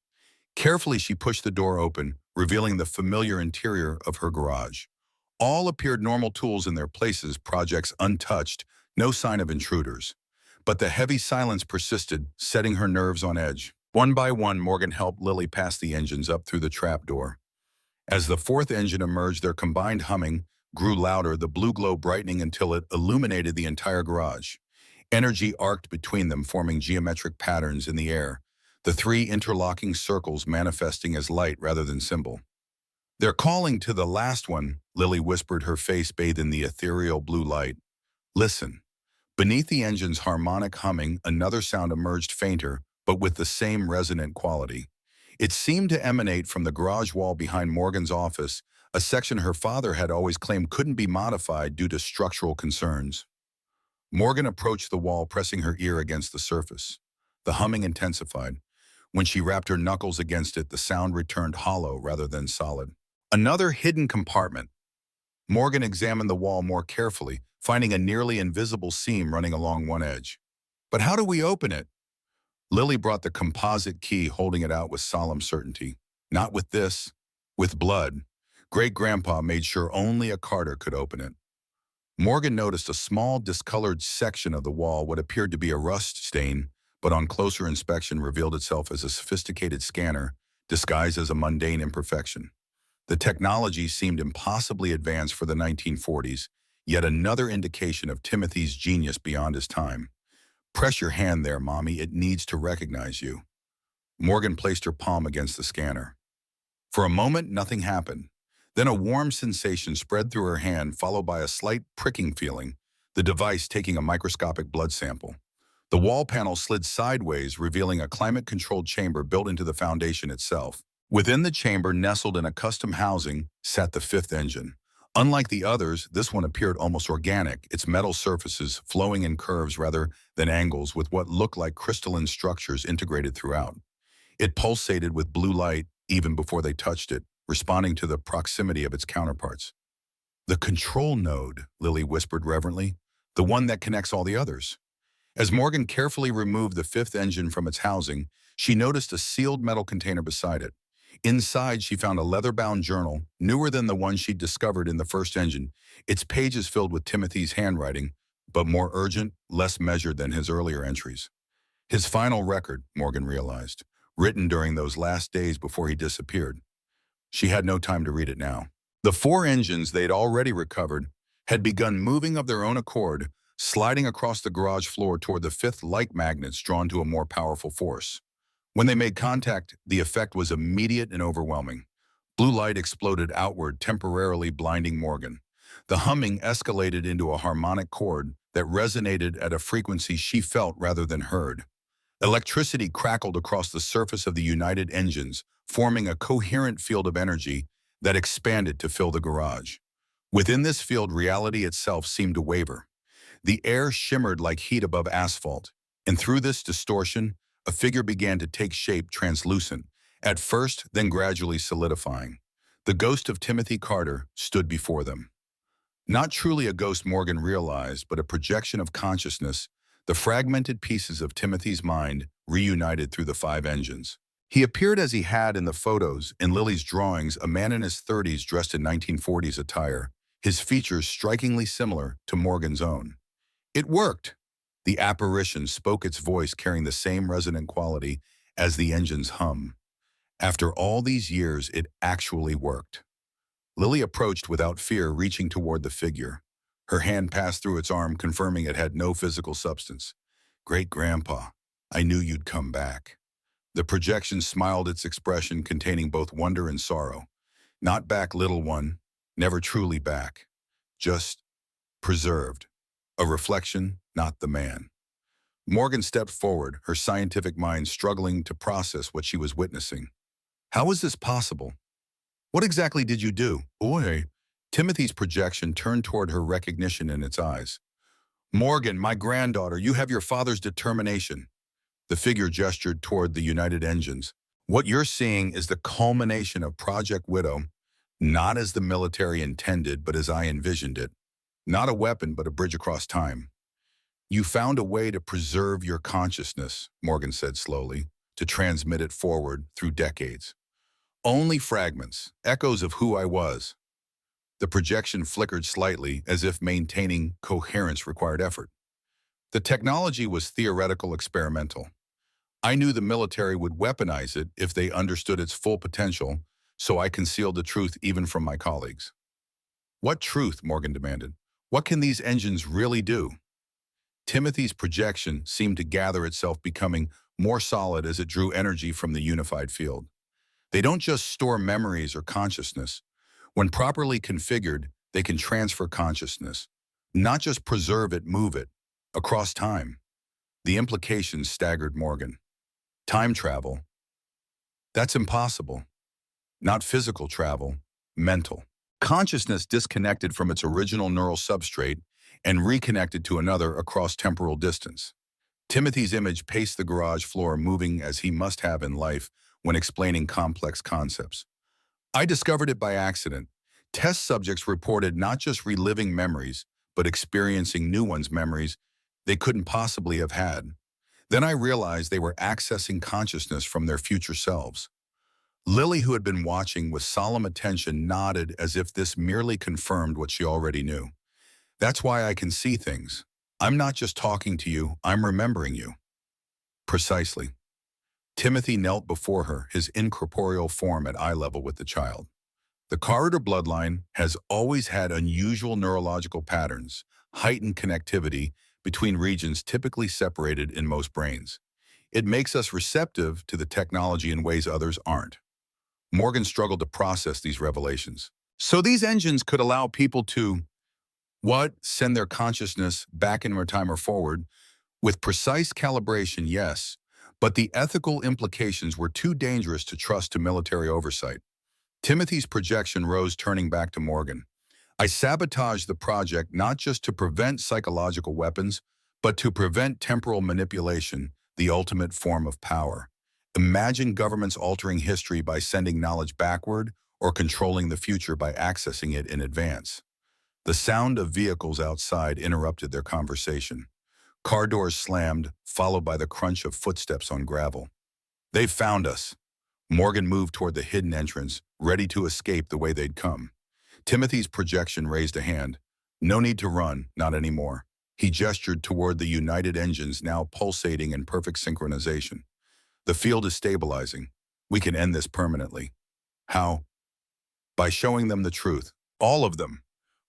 Carefully, she pushed the door open, revealing the familiar interior of her garage. All appeared normal, tools in their places, projects untouched, no sign of intruders. But the heavy silence persisted, setting her nerves on edge. One by one, Morgan helped Lily pass the engines up through the trap door. As the fourth engine emerged, their combined humming grew louder, the blue glow brightening until it illuminated the entire garage. Energy arced between them, forming geometric patterns in the air, the three interlocking circles manifesting as light rather than symbol. "They're calling to the last one," Lily whispered, her face bathed in the ethereal blue light. "Listen." Beneath the engine's harmonic humming, another sound emerged, fainter, but with the same resonant quality. It seemed to emanate from the garage wall behind Morgan's office, a section her father had always claimed couldn't be modified due to structural concerns. Morgan approached the wall, pressing her ear against the surface. The humming intensified. When she wrapped her knuckles against it, the sound returned hollow rather than solid. Another hidden compartment. Morgan examined the wall more carefully, finding a nearly invisible seam running along one edge. "But how do we open it?" Lily brought the composite key, holding it out with solemn certainty. "Not with this. With blood. Great-grandpa made sure only a Carter could open it." Morgan noticed a small, discolored section of the wall, what appeared to be a rust stain, but on closer inspection revealed itself as a sophisticated scanner, disguised as a mundane imperfection. The technology seemed impossibly advanced for the 1940s, yet another indication of Timothy's genius beyond his time. "Press your hand there, Mommy. It needs to recognize you." Morgan placed her palm against the scanner. For a moment, nothing happened. Then a warm sensation spread through her hand, followed by a slight pricking feeling, the device taking a microscopic blood sample. The wall panel slid sideways, revealing a climate-controlled chamber built into the foundation itself. Within the chamber, nestled in a custom housing, sat the fifth engine. Unlike the others, this one appeared almost organic, its metal surfaces flowing in curves rather than angles, with what looked like crystalline structures integrated throughout. It pulsated with blue light even before they touched it, responding to the proximity of its counterparts. "The control node," Lily whispered reverently, "the one that connects all the others." As Morgan carefully removed the fifth engine from its housing, she noticed a sealed metal container beside it. Inside, she found a leather-bound journal, newer than the one she'd discovered in the first engine, its pages filled with Timothy's handwriting, but more urgent, less measured than his earlier entries. His final record, Morgan realized, written during those last days before he disappeared. She had no time to read it now. The four engines they'd already recovered had begun moving of their own accord, sliding across the garage floor toward the fifth, like magnets drawn to a more powerful force. When they made contact, the effect was immediate and overwhelming. Blue light exploded outward, temporarily blinding Morgan. The humming escalated into a harmonic chord that resonated at a frequency she felt rather than heard. Electricity crackled across the surface of the united engines, forming a coherent field of energy that expanded to fill the garage. Within this field, reality itself seemed to waver. The air shimmered like heat above asphalt, and through this distortion, a figure began to take shape, translucent, at first, then gradually solidifying. The ghost of Timothy Carter stood before them. Not truly a ghost, Morgan realized, but a projection of consciousness, the fragmented pieces of Timothy's mind reunited through the five engines. He appeared as he had in the photos, in Lily's drawings, a man in his 30s dressed in 1940s attire, his features strikingly similar to Morgan's own. It worked. The apparition spoke, its voice carrying the same resonant quality as the engine's hum. After all these years, it actually worked. Lily approached without fear, reaching toward the figure. Her hand passed through its arm, confirming it had no physical substance. "Great-grandpa, I knew you'd come back." The projection smiled, its expression containing both wonder and sorrow. "Not back, little one. Never truly back. Just preserved. A reflection, not the man." Morgan stepped forward, her scientific mind struggling to process what she was witnessing. "How is this possible? What exactly did you do?" "Oy." Timothy's projection turned toward her, recognition in its eyes. "Morgan, my granddaughter, you have your father's determination." The figure gestured toward the united engines. "What you're seeing is the culmination of Project Widow, not as the military intended, but as I envisioned it. Not a weapon, but a bridge across time. You found a way to preserve your consciousness," Morgan said slowly, "to transmit it forward through decades. Only fragments, echoes of who I was." The projection flickered slightly, as if maintaining coherence required effort. "The technology was theoretical, experimental. I knew the military would weaponize it if they understood its full potential, so I concealed the truth even from my colleagues. What truth? Morgan demanded. What can these engines really do? Timothy's projection seemed to gather itself, becoming more solid as it drew energy from the unified field. They don't just store memories or consciousness. When properly configured, they can transfer consciousness, not just preserve it, move it, across time. The implications staggered Morgan. Time travel? That's impossible. Not physical travel, mental. Consciousness disconnected from its original neural substrate and reconnected to another across temporal distance. Timothy's image paced the garage floor, moving as he must have in life when explaining complex concepts. I discovered it by accident. Test subjects reported not just reliving memories, but experiencing new ones, memories they couldn't possibly have had. Then I realized they were accessing consciousness from their future selves. Lily, who had been watching with solemn attention, nodded as if this merely confirmed what she already knew. That's why I can see things. I'm not just talking to you, I'm remembering you. Precisely. Timothy knelt before her, his incorporeal form at eye level with the child. The corridor bloodline has always had unusual neurological patterns, heightened connectivity between regions typically separated in most brains. It makes us receptive to the technology in ways others aren't. Morgan struggled to process these revelations. So these engines could allow people to, what? Send their consciousness back in time or forward? With precise calibration, yes, but the ethical implications were too dangerous to trust to military oversight. Timothy's projection rose, turning back to Morgan. I sabotaged the project not just to prevent psychological weapons, but to prevent temporal manipulation, the ultimate form of power. Imagine governments altering history by sending knowledge backward or controlling the future by accessing it in advance. The sound of vehicles outside interrupted their conversation. Car doors slammed, followed by the crunch of footsteps on gravel. They've found us. Morgan moved toward the hidden entrance, ready to escape the way they'd come. Timothy's projection raised a hand. No need to run, not anymore. He gestured toward the united engines now pulsating in perfect synchronization. The field is stabilizing. We can end this permanently. How? By showing them the truth. All of them.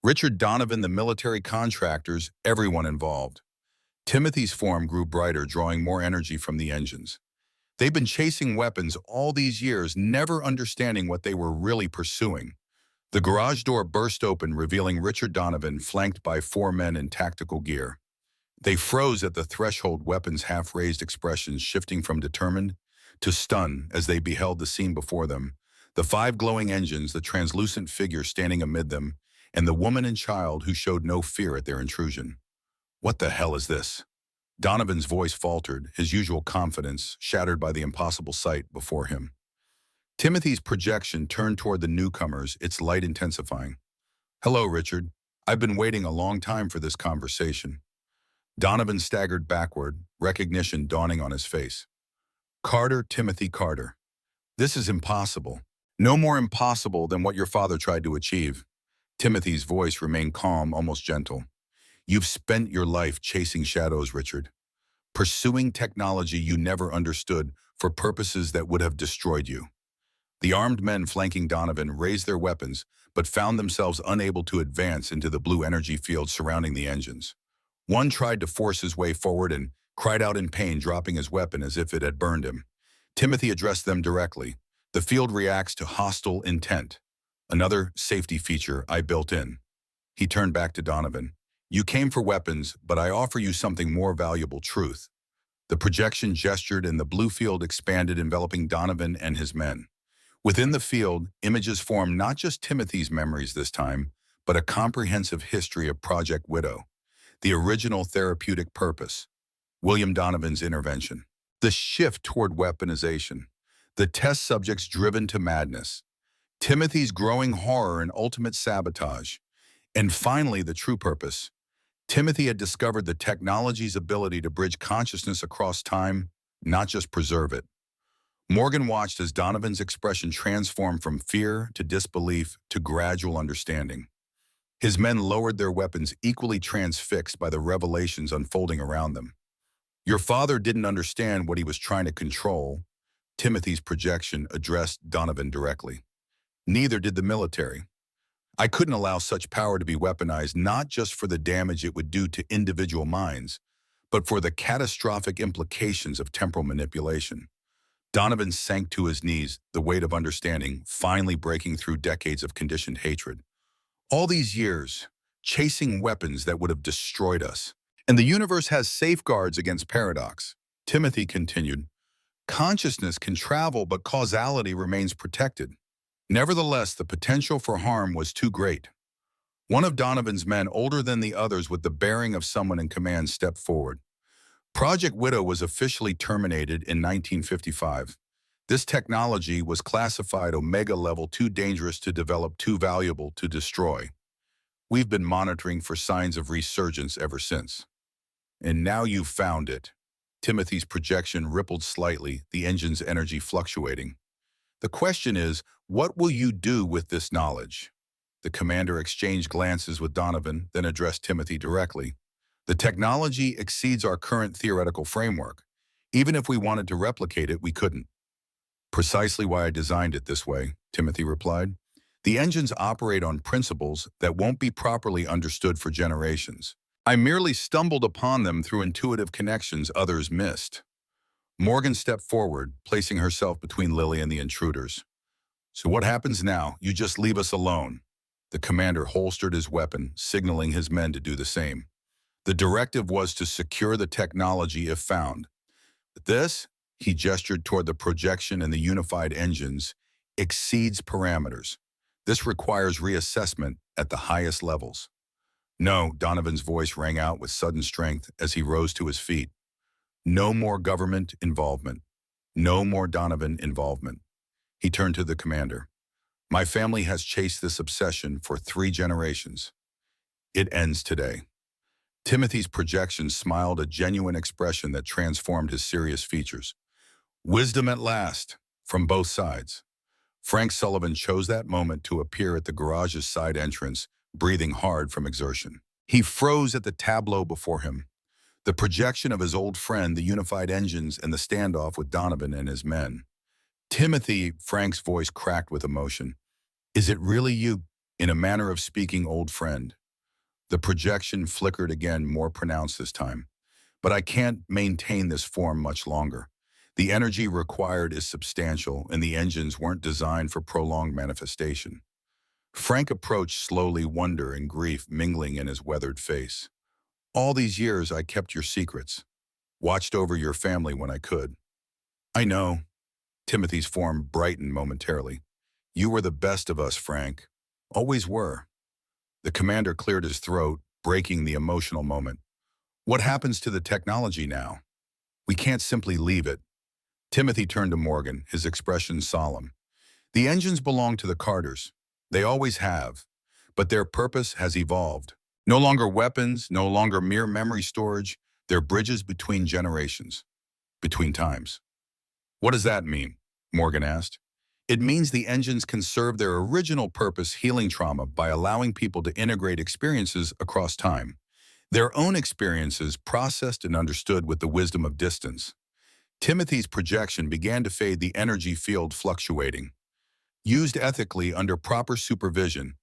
Richard Donovan, the military contractors, everyone involved. Timothy's form grew brighter, drawing more energy from the engines. They've been chasing weapons all these years, never understanding what they were really pursuing. The garage door burst open, revealing Richard Donovan, flanked by 4 men in tactical gear. They froze at the threshold, weapons half-raised, expressions shifting from determined to stunned as they beheld the scene before them. The 5 glowing engines, the translucent figure standing amid them, and the woman and child who showed no fear at their intrusion. What the hell is this? Donovan's voice faltered, his usual confidence shattered by the impossible sight before him. Timothy's projection turned toward the newcomers, its light intensifying. Hello, Richard. I've been waiting a long time for this conversation. Donovan staggered backward, recognition dawning on his face. Carter, Timothy Carter. This is impossible. No more impossible than what your father tried to achieve. Timothy's voice remained calm, almost gentle. You've spent your life chasing shadows, Richard. Pursuing technology you never understood for purposes that would have destroyed you. The armed men flanking Donovan raised their weapons, but found themselves unable to advance into the blue energy field surrounding the engines. One tried to force his way forward and cried out in pain, dropping his weapon as if it had burned him. Timothy addressed them directly. The field reacts to hostile intent. Another safety feature I built in. He turned back to Donovan. You came for weapons, but I offer you something more valuable, truth. The projection gestured and the blue field expanded, enveloping Donovan and his men. Within the field, images formed, not just Timothy's memories this time, but a comprehensive history of Project Widow. The original therapeutic purpose. William Donovan's intervention. The shift toward weaponization. The test subjects driven to madness. Timothy's growing horror and ultimate sabotage. And finally, the true purpose. Timothy had discovered the technology's ability to bridge consciousness across time, not just preserve it. Morgan watched as Donovan's expression transformed from fear to disbelief to gradual understanding. His men lowered their weapons, equally transfixed by the revelations unfolding around them. Your father didn't understand what he was trying to control. Timothy's projection addressed Donovan directly. Neither did the military. I couldn't allow such power to be weaponized not just for the damage it would do to individual minds, but for the catastrophic implications of temporal manipulation. Donovan sank to his knees, the weight of understanding finally breaking through decades of conditioned hatred. All these years, chasing weapons that would have destroyed us. And the universe has safeguards against paradox. Timothy continued, consciousness can travel, but causality remains protected. Nevertheless, the potential for harm was too great. One of Donovan's men, older than the others with the bearing of someone in command, stepped forward. Project Widow was officially terminated in 1955. This technology was classified Omega Level, too dangerous to develop, too valuable to destroy. We've been monitoring for signs of resurgence ever since. And now you've found it. Timothy's projection rippled slightly, the engine's energy fluctuating. The question is, what will you do with this knowledge? The commander exchanged glances with Donovan, then addressed Timothy directly. The technology exceeds our current theoretical framework. Even if we wanted to replicate it, we couldn't. Precisely why I designed it this way, Timothy replied. The engines operate on principles that won't be properly understood for generations. I merely stumbled upon them through intuitive connections others missed. Morgan stepped forward, placing herself between Lily and the intruders. So what happens now? You just leave us alone. The commander holstered his weapon, signaling his men to do the same. The directive was to secure the technology if found. But this, he gestured toward the projection and the unified engines, exceeds parameters. This requires reassessment at the highest levels. No, Donovan's voice rang out with sudden strength as he rose to his feet. No more government involvement. No more Donovan involvement. He turned to the commander. My family has chased this obsession for 3 generations. It ends today. Timothy's projection smiled a genuine expression that transformed his serious features. Wisdom at last, from both sides. Frank Sullivan chose that moment to appear at the garage's side entrance, breathing hard from exertion. He froze at the tableau before him. The projection of his old friend, the unified engines, and the standoff with Donovan and his men. Timothy, Frank's voice cracked with emotion. Is it really you? In a manner of speaking, old friend. The projection flickered again, more pronounced this time. But I can't maintain this form much longer. The energy required is substantial, and the engines weren't designed for prolonged manifestation. Frank approached slowly, wonder and grief mingling in his weathered face. All these years I kept your secrets, watched over your family when I could. I know. Timothy's form brightened momentarily. You were the best of us, Frank. Always were. The commander cleared his throat, breaking the emotional moment. What happens to the technology now? We can't simply leave it. Timothy turned to Morgan, his expression solemn. The engines belong to the Carters. They always have. But their purpose has evolved. No longer weapons, no longer mere memory storage. They're bridges between generations, between times. What does that mean? Morgan asked. It means the engines can serve their original purpose, healing trauma, by allowing people to integrate experiences across time. Their own experiences processed and understood with the wisdom of distance. Timothy's projection began to fade, the energy field fluctuating. Used ethically under proper supervision,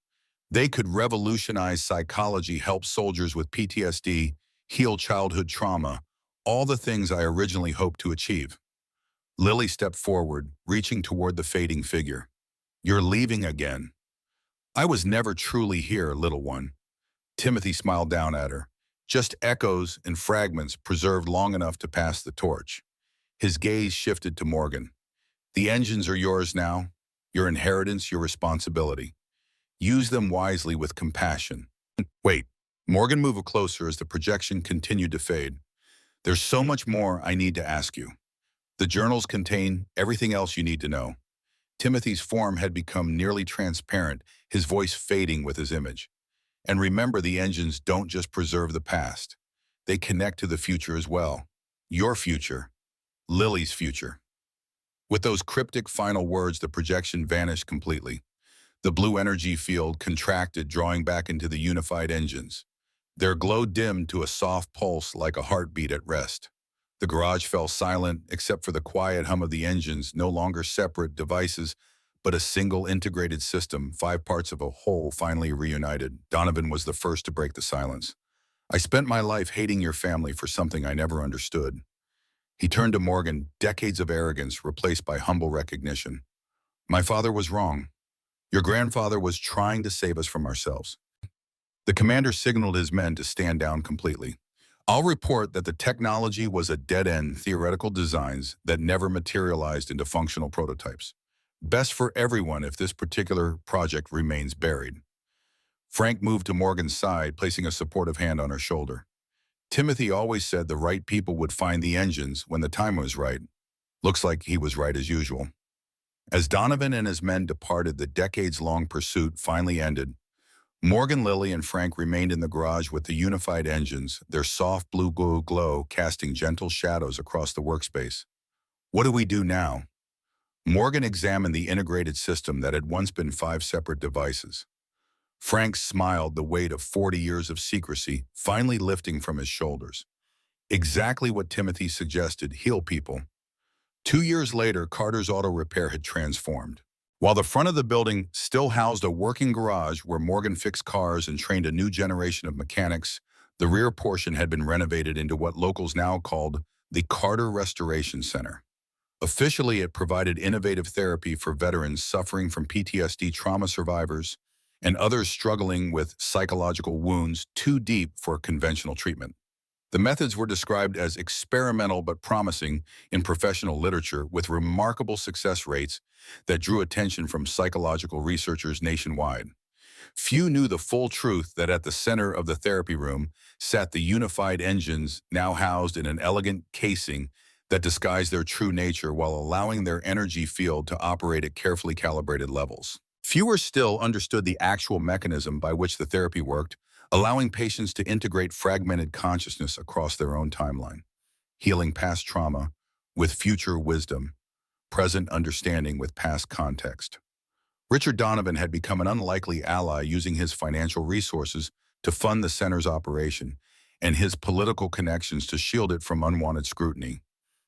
they could revolutionize psychology, help soldiers with PTSD, heal childhood trauma, all the things I originally hoped to achieve. Lily stepped forward, reaching toward the fading figure. You're leaving again. I was never truly here, little one. Timothy smiled down at her. Just echoes and fragments preserved long enough to pass the torch. His gaze shifted to Morgan. The engines are yours now, your inheritance, your responsibility. Use them wisely with compassion. Wait, Morgan moved closer as the projection continued to fade. There's so much more I need to ask you. The journals contain everything else you need to know. Timothy's form had become nearly transparent, his voice fading with his image. And remember, the engines don't just preserve the past. They connect to the future as well. Your future. Lily's future. With those cryptic final words, the projection vanished completely. The blue energy field contracted, drawing back into the unified engines. Their glow dimmed to a soft pulse like a heartbeat at rest. The garage fell silent, except for the quiet hum of the engines, no longer separate devices, But a single integrated system, five parts of a whole, finally reunited. Donovan was the first to break the silence. I spent my life hating your family for something I never understood. He turned to Morgan, decades of arrogance replaced by humble recognition. My father was wrong. Your grandfather was trying to save us from ourselves. The commander signaled his men to stand down completely. I'll report that the technology was a dead-end theoretical designs that never materialized into functional prototypes. Best for everyone if this particular project remains buried. Frank moved to Morgan's side, placing a supportive hand on her shoulder. Timothy always said the right people would find the engines when the time was right. Looks like he was right as usual. As Donovan and his men departed, the decades-long pursuit finally ended. Morgan, Lily, and Frank remained in the garage with the unified engines, their soft blue glow casting gentle shadows across the workspace. What do we do now? Morgan examined the integrated system that had once been 5 separate devices. Frank smiled, the weight of 40 years of secrecy finally lifting from his shoulders. Exactly what Timothy suggested, heal people. 2 years later, Carter's Auto Repair had transformed. While the front of the building still housed a working garage where Morgan fixed cars and trained a new generation of mechanics, the rear portion had been renovated into what locals now called the Carter Restoration Center. Officially, it provided innovative therapy for veterans suffering from PTSD trauma survivors and others struggling with psychological wounds too deep for conventional treatment. The methods were described as experimental but promising in professional literature, with remarkable success rates that drew attention from psychological researchers nationwide. Few knew the full truth that at the center of the therapy room sat the unified engines now housed in an elegant casing that disguised their true nature while allowing their energy field to operate at carefully calibrated levels. Fewer still understood the actual mechanism by which the therapy worked, allowing patients to integrate fragmented consciousness across their own timeline, healing past trauma with future wisdom, present understanding with past context. Richard Donovan had become an unlikely ally, using his financial resources to fund the center's operation and his political connections to shield it from unwanted scrutiny.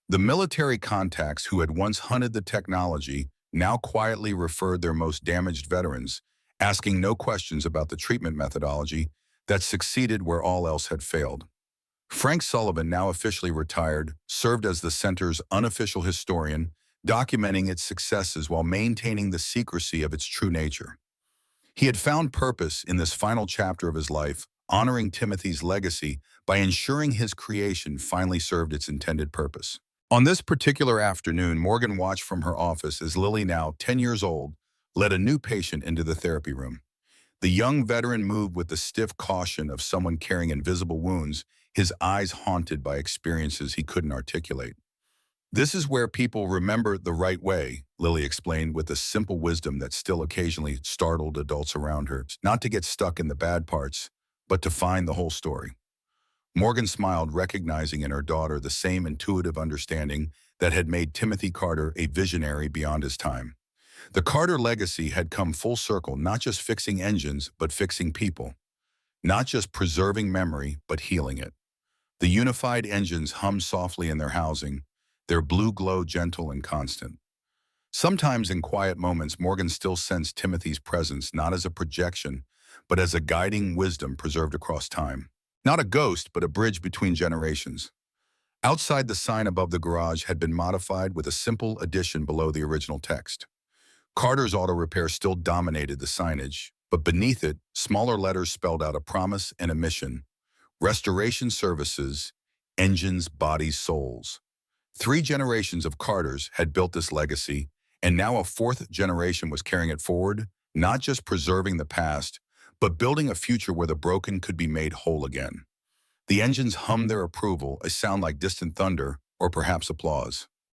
The military contacts who had once hunted the technology now quietly referred their most damaged veterans, asking no questions about the treatment methodology that succeeded where all else had failed. Frank Sullivan, now officially retired, served as the center's unofficial historian, documenting its successes while maintaining the secrecy of its true nature. He had found purpose in this final chapter of his life, honoring Timothy's legacy by ensuring his creation finally served its intended purpose. On this particular afternoon, Morgan watched from her office as Lily, now 10 years old, led a new patient into the therapy room. The young veteran moved with the stiff caution of someone carrying invisible wounds, his eyes haunted by experiences he couldn't articulate. This is where people remember the right way, Lily explained with a simple wisdom that still occasionally startled adults around her, not to get stuck in the bad parts, but to find the whole story. Morgan smiled, recognizing in her daughter the same intuitive understanding that had made Timothy Carter a visionary beyond his time. The Carter legacy had come full circle, not just fixing engines, but fixing people. Not just preserving memory, but healing it. The unified engines hummed softly in their housing, their blue glow gentle and constant. Sometimes in quiet moments, Morgan still sensed Timothy's presence, not as a projection, but as a guiding wisdom preserved across time. Not a ghost, but a bridge between generations. Outside, the sign above the garage had been modified with a simple addition below the original text. Carter's Auto Repair still dominated the signage, but beneath it, smaller letters spelled out a promise and a mission: restoration services, engines, bodies, souls. 3 generations of Carters had built this legacy, and now a 4th generation was carrying it forward, not just preserving the past, but building a future where the broken could be made whole again. The engines hummed their approval, a sound like distant thunder or perhaps applause.